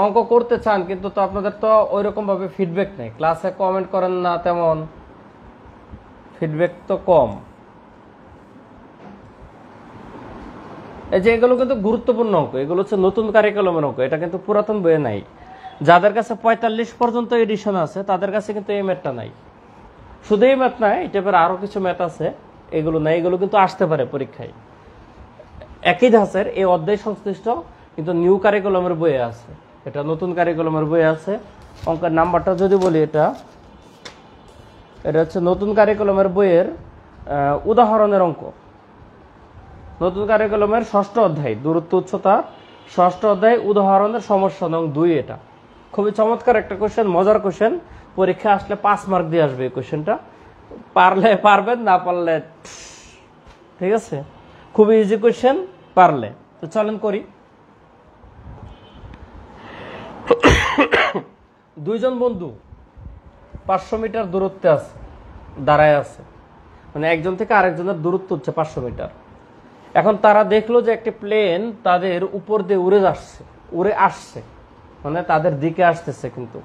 অঙ্ক করতে চান, কিন্তু তো আপনাদের তো ওইরকম ভাবে ফিডব্যাক নেই, ক্লাসে কমেন্ট করেন না, তেমন ফিডব্যাক তো কম। এই যে এগুলো কিন্তু গুরুত্বপূর্ণ অঙ্ক, এগুলো হচ্ছে নতুন কারিকুলামের অঙ্ক, এটা কিন্তু পুরাতন বইয়ে নাই। যাদের কাছে 45 পর্যন্ত এডিশন আছে তাদের কাছে কিন্তু এই ম্যাথটা নাই। শুধু এই ম্যাথ নাই, এই টাইপের আরো কিছু ম্যাথ আছে, এগুলো নাই। এগুলো কিন্তু আসতে পারে পরীক্ষায়, একই ধাঁচের এই অধ্যায় সংশ্লিষ্ট, কিন্তু নিউ কারিকুলামের বইয়ে আছে, এটা নতুন কারিকুলামের বইয়ে আছে। অঙ্কের নাম্বারটা যদি বলি, এটা হচ্ছে নতুন কারিকুলামের বইয়ের উদাহরণের অঙ্ক। নতুন কারিকুলামের 6ষ্ঠ অধ্যায়, দূরত্ব উচ্চতা, 6ষ্ঠ অধ্যায়, উদাহরণের সমস্যা নং 2। এটা খুবই চমৎকার একটা কোশ্চেন, মজার কোশ্চেন। পরীক্ষা আসলে 5 মার্ক দিয়ে আসবে এই কোশ্চেনটা। পারলে পারবেন, না পারলে ঠিক আছে। খুবই ইজি কোশ্চেন পারলে। তো চলেন করি। দুইজন বন্ধু 500 মিটার দূরত্বে আছে, দাঁড়ায় আছে, মানে একজন থেকে আরেকজনের দূরত্ব হচ্ছে 500 মিটার। এখন তারা দেখলো যে একটি প্লেন তাদের উপর দিয়ে উড়ে আসছে, মানে তাদের দিকে আসতেছে। কিন্তু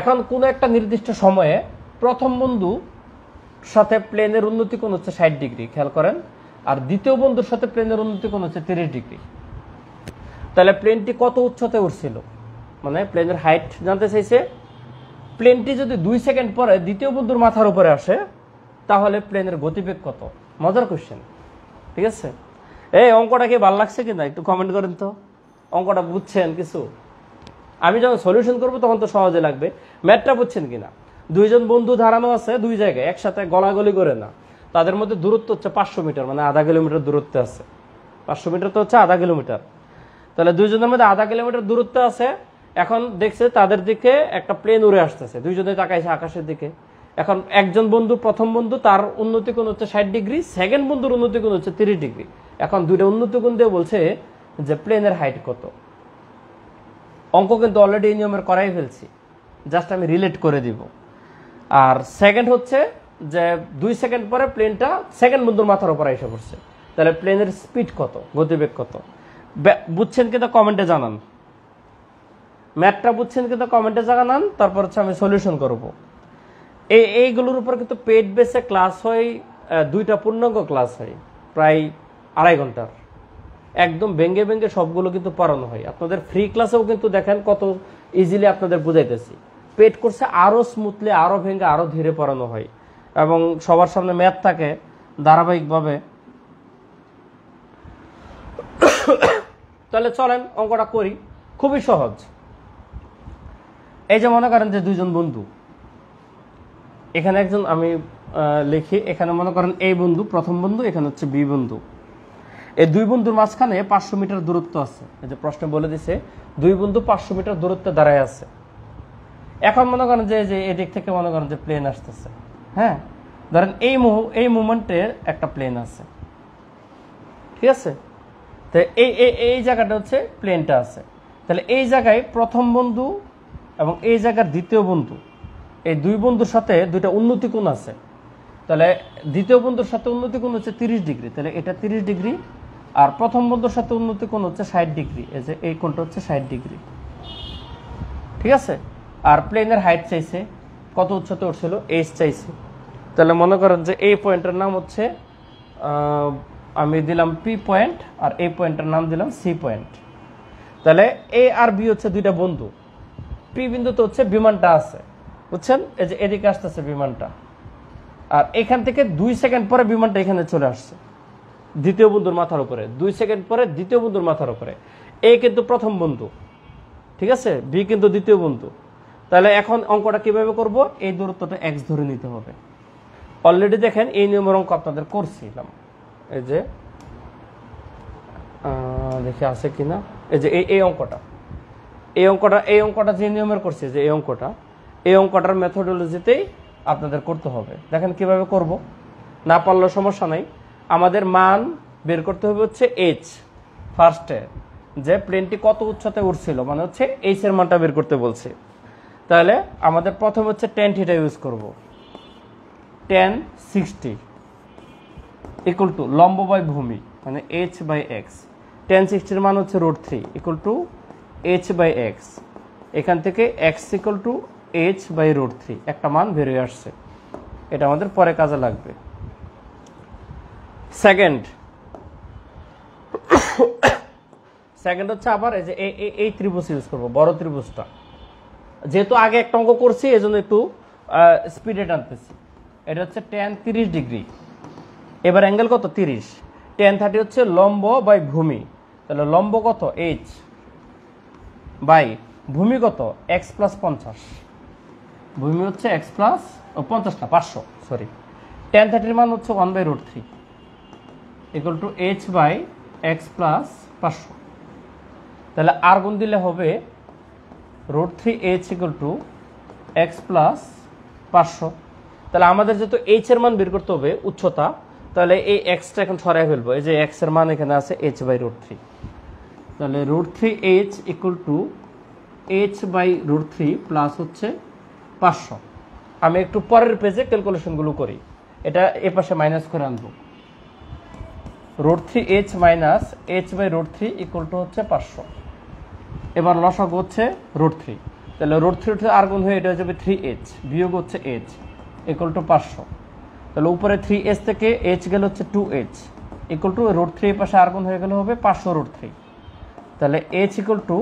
এখন কোন একটা নির্দিষ্ট সময়ে প্রথম বন্ধু সাথে প্লেনের উন্নতি কোণ হচ্ছে 60 ডিগ্রি, খেয়াল করেন। আর দ্বিতীয় বন্ধুর সাথে প্লেনের উন্নতি কোণ হচ্ছে 30 ডিগ্রি। তাহলে প্লেনটি কত উচ্চতে উঠছিল, মানে প্লেনের হাইট জানতে চাইছে। প্লেনটি যদি 2 সেকেন্ড পরে দ্বিতীয় বন্ধুর মাথার উপরে আসে, তাহলে প্লেনের গতিবেগ কত? মজার কোশ্চেন, ঠিক আছে। এই অঙ্কটা কি ভালো লাগছে কিনা একটু কমেন্ট করেন তো। অঙ্কটা বুঝছেন কিছু? আমি যখন সলিউশন করবো তখন তো সহজে লাগবে। ম্যাথটা বুঝছেন কিনা? দুইজন বন্ধু দাঁড়ানো আছে দুই জায়গায়, একসাথে গলাগলি করে না। তাদের মধ্যে দূরত্ব হচ্ছে 500 মিটার, মানে আধা কিলোমিটার দূরত্বে আছে। 500 মিটার তো হচ্ছে আধা কিলোমিটার। তাহলে দুইজনের মধ্যে আধা কিলোমিটার দূরত্ব আছে। এখন দেখছে তাদের দিকে একটা প্লেন উড়ে আসতেছে, দুইজনে তাকাইছে আকাশের দিকে। এখন একজন বন্ধু, প্রথম বন্ধু, তার উন্নতি কোণ হচ্ছে 60 ডিগ্রি, সেকেন্ড বন্ধুর উন্নতি কোণ হচ্ছে 30 ডিগ্রি। এখন দুইটা উন্নতি কোণ দিয়ে বলছে যে প্লেনের হাইট কত। অঙ্ক কিন্তু অলরেডি এই নিয়মের করাই ফেলছি, জাস্ট আমি রিলেট করে দিব। আর সেকেন্ড হচ্ছে যে 2 সেকেন্ড পরে প্লেনটা সেকেন্ড বন্ধুর মাথার উপর এসে পড়ছে, তাহলে প্লেনের স্পিড কত, গতিবেগ কত। বুঝছেন কিন্তু কমেন্টে জানান। ম্যাথটা বুঝছেন কিন্তু কমেন্টে জানান। তারপর হচ্ছে আমি সলিউশন করব। এইগুলোর উপর কিন্তু পেড বেসে ক্লাস হয়, 2টা পূর্ণাঙ্গ ক্লাস হয়, প্রায় 2.5 ঘন্টার। একদম ভেঙ্গে ভেঙ্গে সবগুলো কিন্তু পড়ানো হয়। আপনাদের ফ্রি ক্লাসেও কিন্তু দেখেন কত ইজিলি আপনাদের বুঝাইতেছি। পেড কোর্সে আরো স্মুথলি, আরো ভেঙ্গে, আরো ধীরে পড়ানো হয়, এবং সবার সামনে ম্যাথ থাকে ধারাবাহিকভাবে। তাহলে চলেন অঙ্কটা করি, খুবই সহজ। এই যে মনে করেন যে দুইজন বন্ধু, এখানে একজন, আমি লিখি, এখানে মনে করেন এই বন্ধু প্রথম বন্ধু, এখানে হচ্ছে বি বন্ধু। এই দুই বন্ধুর মাঝখানে 500 মিটার দূরত্ব আছে। এই যে প্রশ্ন বলে দিছে দুই বন্ধু 500 মিটার দূরত্বে দাঁড়ায় আছে। এখন মনে করেন যে এদিক থেকে মনে করেন যে প্লেন আসতেছে, হ্যাঁ, ধরেন এই মুভমেন্টের একটা প্লেন আছে, ঠিক আছে। তো এই জায়গাটা হচ্ছে প্লেনটা আছে। তাহলে এই জায়গায় প্রথম বন্ধু এবং এই জায়গার দ্বিতীয় বন্ধু, এই দুই বন্ধুর সাথে দুইটা উন্নতি কোণ আছে। তাহলে দ্বিতীয় বন্ধুর সাথে উন্নতি কোণ হচ্ছে 30 ডিগ্রি, তাহলে এটা 30 ডিগ্রি। আর প্রথম বন্ধুর সাথে উন্নতি কোণ হচ্ছে 60 ডিগ্রি, এই যে এই কোণটা হচ্ছে 60 ডিগ্রি, ঠিক আছে। আর প্লেনের হাইট চাইছে, কত উচ্চতা উঠছিল, এইচ চাইছে। তাহলে মনে করেন যে এই পয়েন্টের নাম হচ্ছে আমি দিলাম পি পয়েন্ট, আর এই পয়েন্টের নাম দিলাম সি পয়েন্ট। তাহলে এ আর বি হচ্ছে দুইটা বন্ধু। পি বিন্দুতে হচ্ছে বিমানটা আছে, বুঝছেন, এই যে এদিকে আসতেছে বিমানটা, আর এখান থেকে 2 সেকেন্ড পরে বিমানটা এখানে চলে আসছে দ্বিতীয় বন্ধুর মাথার উপরে, 2 সেকেন্ড পরে দ্বিতীয় বন্ধুর মাথার উপরে। এ কিন্তু প্রথম বন্ধু, ঠিক আছে, বি কিন্তু দ্বিতীয় বন্ধু। তাহলে এখন অঙ্কটা কিভাবে করব, এই দূরত্বটা এক্স ধরে নিতে হবে। অলরেডি দেখেন এই নিয়মের অঙ্ক আপনাদের করছিলাম, এই যে দেখি আছে কিনা, এই যে এই অঙ্কটা যে নিয়মের করছে, যে এই অঙ্কটার মেথোডোলজিতেই আপনাদের করতে হবে। দেখেন কিভাবে করব, না পারলেও সমস্যা নাই। আমাদের মান বের করতে হবে হচ্ছে এইচ, ফার্স্টে যে প্লেনটি কত উচ্চতায় উঠছিল, মানে হচ্ছে এইচ এর মানটা বের করতে বলছে। তাহলে আমাদের প্রথম হচ্ছে tan থিটা ইউজ করব, tan 60 ইকুয়াল টু লম্ব বাই ভূমি মানে h বাই x। tan 60 এর মান হচ্ছে √3 equal to h by x। এখান থেকে x equal to h by √3 একটা মান বেরিয়ে আসছে, এটা আমাদের পরে কাজে লাগবে। সেকেন্ড হচ্ছে আবার এই যে এই ত্রিভুজ ইউজ করব, বড় ত্রিভুজটা। যেহেতু আগে একটা অঙ্ক করছি এজন্য একটু স্পিডে টানতেছি। এটা হচ্ছে tan 30 ডিগ্রি, এবার অ্যাঙ্গেল কত 30, tan 30 হচ্ছে লম্ব বাই ভূমি। তাহলে লম্ব কত h বাই ভূমি কত x প্লাস 50, ভূমি হচ্ছে x প্লাস 50 না 500 সরি। tan 30 এর মান হচ্ছে 1 by √3 equal to h by x plus 500। তাহলে আর গুণ দিলে হবে √3h equal to x plus 500। তাহলে আমাদের যেহেতু h এর মান বের করতে হবে উচ্চতা, তাহলে এই xটা এখন সরাই ফেলবো, এই যে x এর মান এখানে আছে h বাই √3। তাহলে √3h equal to h by √3 plus হচ্ছে 500। আমি একটু পরের পেজে ক্যালকুলেশনগুলো করি, এটা এ পাশে মাইনাস করে আনবো। √3h minus h by √3 equal to হচ্ছে 500। এবার লসাগু হচ্ছে √3, তাহলে √3 উঠে আর গুণ হয়ে এটা হয়ে যাবে 3h বিয়োগ হচ্ছে h ইকুয়াল টু 500। তাহলে উপরে 3h থেকে h গেল হচ্ছে 2h ইকুয়াল টু √3 এর পাশে আর গুণ হয়ে গেল হবে 500√3। তাহলে h ইকুয়াল টু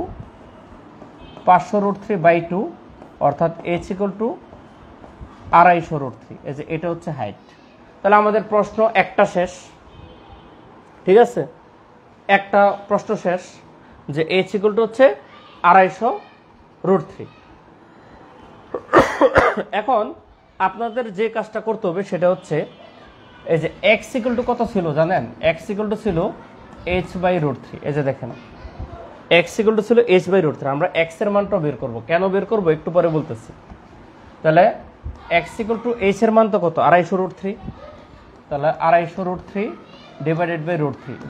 500√3 বাই 2, অর্থাৎ h ইকুয়াল টু 250√3। এই যে এটা হচ্ছে হাইট। তাহলে আমাদের প্রশ্ন একটা শেষ, ঠিক আছে, একটা প্রশ্ন শেষ যে h ইকুয়াল টু হচ্ছে 250√3। এখন আপনাদের যে কাজটা করতে হবে সেটা হচ্ছে এই যে x ইকুয়াল টু কত ছিল জানেন, x ইকুয়াল টু ছিল h বাই √3। এই যে দেখেন x ইকুয়াল টু ছিল h বাই √3। আমরা x এর মানটা বের করব, কেন বের করব একটু পরে বলতেছি। তাহলে x ইকুয়াল টু h এর মান তো কত 250√3, তাহলে 250√3 ডিভাইডেড বাই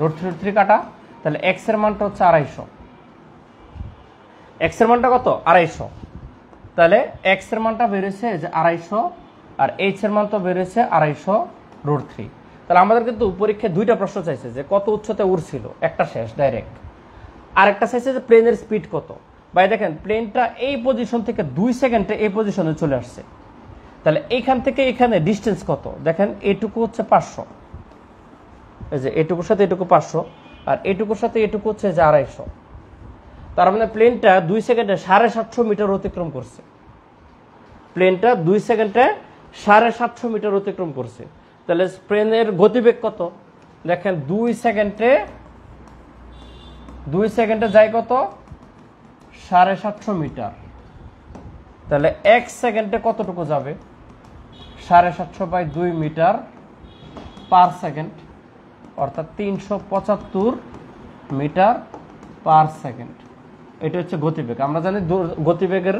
√3 কাটা, তাহলে x এর মানটা হচ্ছে 250, x এর মানটা কত 250। তাহলে x এর মানটা বেরিয়েছে যে 250 আর h এর মান তো বেরিয়েছে 250√3। তাহলে আমাদের কিন্তু পরীক্ষায় দুইটা প্রশ্ন চাইছে যে কত উচ্চতায় উড়ছিল, একটা শেষ ডাইরেক্ট, আর একটা চাইছে যে প্লেনের স্পিড কত। ভাই দেখেন প্লেনটা এই পজিশন থেকে 2 সেকেন্ডে এই পজিশনে চলে আসছে, তাহলে এইখান থেকে এখানে ডিস্টেন্স কত দেখেন, এইটুকু হচ্ছে 500, এই যে এটুকুর সাথে এটুকু 500 আর এটুকুর সাথে এটুকু হচ্ছে যে 250। তার মানে প্লেনটা 2 সেকেন্ডে 750 মিটার অতিক্রম করছে, প্লেনটা 2 সেকেন্ডে 750 মিটার অতিক্রম করছে। তাহলে প্লেনের গতিবেগ কত দেখেন, 2 সেকেন্ডে যায় কত 750 মিটার। তাহলে 1 সেকেন্ডে কতটুকু যাবে 750/2 মিটার পার সেকেন্ড, অর্থাৎ 375 মিটার পার সেকেন্ড। এটা হচ্ছে গতিবেগ। আমরা জানি গতিবেগের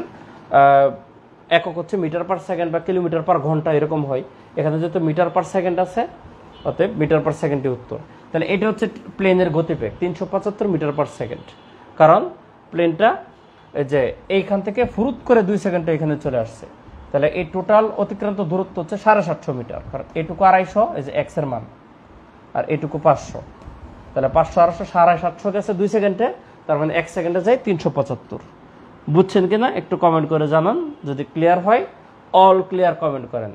একক হচ্ছে মিটার পার সেকেন্ড বা কিলোমিটার পার ঘন্টা এরকম হয়। এখানে যেহেতু মিটার পার সেকেন্ড আছে, অতএব মিটার পার সেকেন্ডই উত্তর। তাহলে এটা হচ্ছে প্লেনের গতিবেগ 375 মিটার পার সেকেন্ড। কারণ প্লেনটা যে এইখান থেকে ফুরুত করে 2 সেকেন্ডে এখানে চলে আসছে। তাহলে এই টোটাল অতিক্রান্ত দূরত্ব হচ্ছে 750 মিটার। কারণ এটুকু 250, এই যে এক্স এর মান, আর এটুকু 500। তাহলে 500 আর 750 গেছে 2 সেকেন্ডে, তার মানে 1 সেকেন্ডে যায় 375। বুঝছেন কিনা একটু কমেন্ট করে জানান। যদি ক্লিয়ার হয় অল ক্লিয়ার কমেন্ট করেন,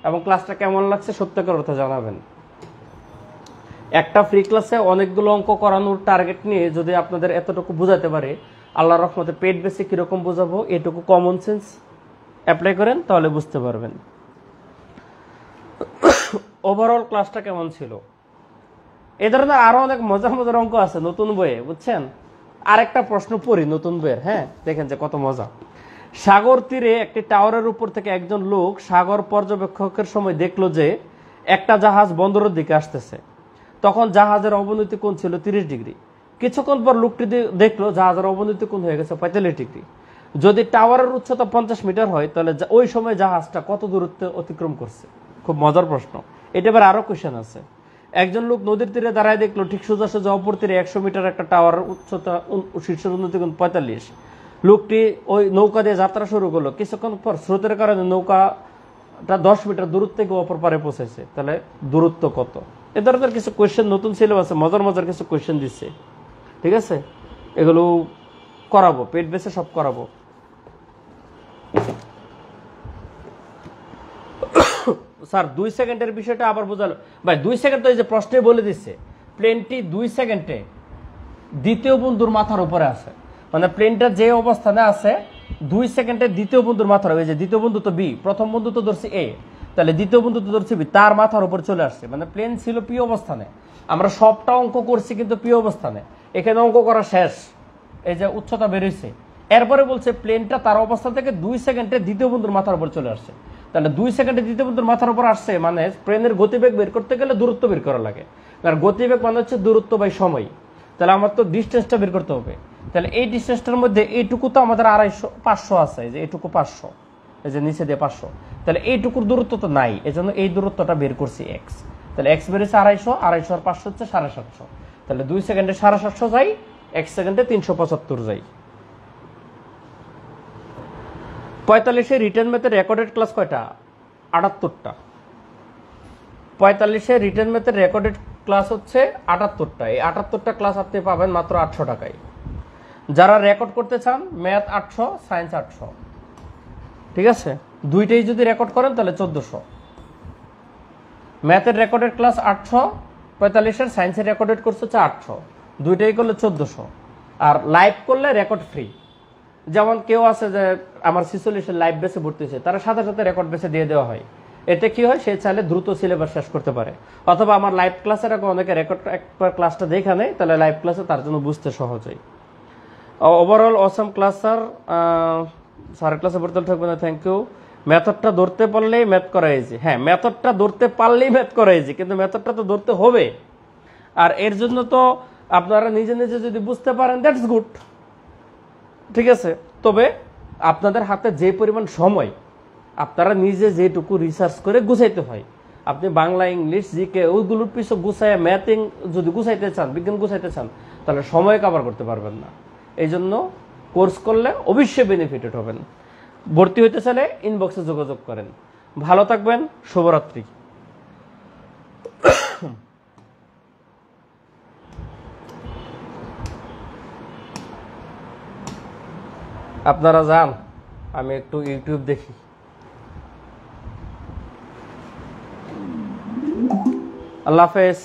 এবং ক্লাসটা কেমন লাগছে সত্যিকার অর্থে জানাবেন। একটা ফ্রি ক্লাসে অনেকগুলো অঙ্ক করানোর টার্গেট নিয়ে যদি আপনাদের এতটুকু বোঝাতে পারে, আল্লাহর রহমতে পেট বেসে কিরকম বোঝাবো এটুকু কমন সেন্স অ্যাপ্লাই করেন, তাহলে বুঝতে পারবেন। ওভারঅল ক্লাসটা কেমন ছিল? এ ধরনের আরো অনেক মজার মজার অঙ্ক আছে নতুন বইয়ে, বুঝছেন। আরেকটা প্রশ্ন পড়ি নতুন বইয়ের, হ্যাঁ, দেখেন যে কত মজা। সাগর তীরে একটি টাওয়ারের উপর থেকে একজন লোক সাগর পর্যবেক্ষকের সময় দেখলো যে একটা জাহাজ বন্দরের দিকে আসতেছে। তখন জাহাজের অবনতি কোণ ছিল 30 ডিগ্রি। কিছুক্ষণ পর লোকটি দেখলো জাহাজের অবনতি কোণ হয়ে গেছে 45 ডিগ্রি। যদি টাওয়ারের উচ্চতা 50 মিটার হয়, তাহলে ওই সময় জাহাজটা কত দূরত্ব অতিক্রম করছে? খুব মজার প্রশ্ন। এটা এবার আরো কোয়েশ্চেন আছে। একজন লোক নদীর তীরে দাঁড়ায় দেখলো ঠিক সোজা সোজা অপর তীরে 100 মিটার একটা টাওয়ারের উচ্চতা শীর্ষের উন্নতি কোণ 45। লোকটি ওই নৌকা দিয়ে যাত্রা শুরু করলো। কিছুক্ষণ পর স্রোতের কারণে নৌকাটা 10 মিটার দূরত্ব থেকে অপর পারে পৌঁছেছে। তাহলে দূরত্ব কত? এ ধরনের কিছু কোয়েশ্চেন নতুন সিলেবাসে মজার মজার কিছু কোয়েশ্চেন দিচ্ছে, ঠিক আছে। এগুলো করাবো, পেট বেসে সব করাবো। স্যার 2 সেকেন্ডের বিষয়টা আবার বোঝালো ভাই। 2 সেকেন্ড তো এই যে প্রশ্নে বলে দিচ্ছে, প্লেনটি 2 সেকেন্ডে দ্বিতীয় বন্ধুর মাথার উপরে আছে। মানে প্লেনটা যে অবস্থানে আছে 2 সেকেন্ডে দ্বিতীয় বন্ধুর মাথার, ওই যে দ্বিতীয় বন্ধু তো বি, প্রথম বন্ধু তো ধরছি এ, তাহলে দ্বিতীয় বন্ধু তো ধরছি বি, তার মাথার উপর চলে আসছে। মানে প্লেন ছিল পি অবস্থানে। আমরা সবটা অঙ্ক করছি কিন্তু পি অবস্থানে। এখানে অঙ্ক করা শেষ, এই যে উচ্চতা বেরোইছে। এরপরে বলছে প্লেনটা তার অবস্থান থেকে 2 সেকেন্ডে দ্বিতীয় বন্ধুর মাথার উপর চলে আসছে। তাহলে 2 সেকেন্ডে দ্বিতীয় বন্ধুর মাথার উপর আসছে, মানে প্লেনের গতিবেগ বের করতে গেলে দূরত্ব বের করা লাগে। কারণ গতিবেগ মানে হচ্ছে দূরত্ব বাই সময়। তাহলে আমার তো ডিস্টেন্সটা বের করতে হবে। তাহলে এই ডিস্টেন্সটার মধ্যে এইটুকু তো আমাদের 500 আছে, যে এইটুকু 500, এই যে নিচে দিয়ে 500। তাহলে এইটুকুর দূরত্ব তো নাই, এজন্য এই দূরত্বটা বের করছি এক্স। তাহলে এক্স বেড়েছে 250, 250 আর 500 হচ্ছে 750। তাহলে 2 সেকেন্ডে 750 যাই, 1 সেকেন্ডে 375 যাই। 45-এ রিটেন ম্যাথের রেকর্ডেড ক্লাস কয়টা? 78টা। 45-এ রিটেন ম্যাথের রেকর্ডেড ক্লাস হচ্ছে 78টা। এই 78টা ক্লাস আপনি পাবেন মাত্র 800 টাকায়। যারা রেকর্ড করতে চান, ম্যাথ 800, সায়েন্স 800, ঠিক আছে। দুইটাই যদি রেকর্ড করেন তাহলে 1400। ম্যাথের রেকর্ডেড ক্লাস 800, 45-এর সায়েন্সের রেকর্ডেড কোর্স হচ্ছে 800, দুইটাই করলে 1400। আর লাইভ করলে রেকর্ড ফ্রি। যেমন কেউ আছে যে আমার 46-এর লাইভ বেসে ভর্তি হয়েছে, তারা সাথে সাথে রেকর্ড বেসে দিয়ে দেওয়া হয়। এতে কি হয়, সে চাইলে দ্রুত সিলেবাস শেষ করতে পারে। অথবা আমার লাইভ ক্লাসের আগে অনেকে রেকর্ড একবার ক্লাসটা দেখে নেয়, তাহলে লাইভ ক্লাসে তার জন্য বুঝতে সহজ হয়। ওভারঅল অসম ক্লাস স্যার। স্যারের ক্লাসে ভর্তি থাকবে না, থ্যাংক ইউ। মেথডটা ধরতে পারলেই ম্যাথ করা ইজি। হ্যাঁ, মেথডটা ধরতে পারলেই ম্যাথ করা ইজি, কিন্তু মেথডটা তো ধরতে হবে। আর এর জন্য তো আপনারা নিজে নিজে যদি বুঝতে পারেন, দ্যাটস গুড, ঠিক আছে। তবে আপনাদের হাতে যে পরিমাণ সময়, আপনারা নিজে যেটুকু রিসার্চ করে গুছাইতে হয়, আপনি বাংলা, ইংলিশ, জিকে ওইগুলোর পিছু গুছাইয়া ম্যাথিং যদি গুছাইতে চান, বিজ্ঞান গুছাইতে চান, তাহলে সময় কভার করতে পারবেন না। এই জন্য কোর্স করলে অবশ্যই বেনিফিটেড হবেন। ভর্তি হইতে চাইলে ইনবক্সে যোগাযোগ করেন। ভালো থাকবেন, শুভরাত্রি। আপনারা যান, আমি একটু ইউটিউব দেখি। আল্লাহ হাফেজ।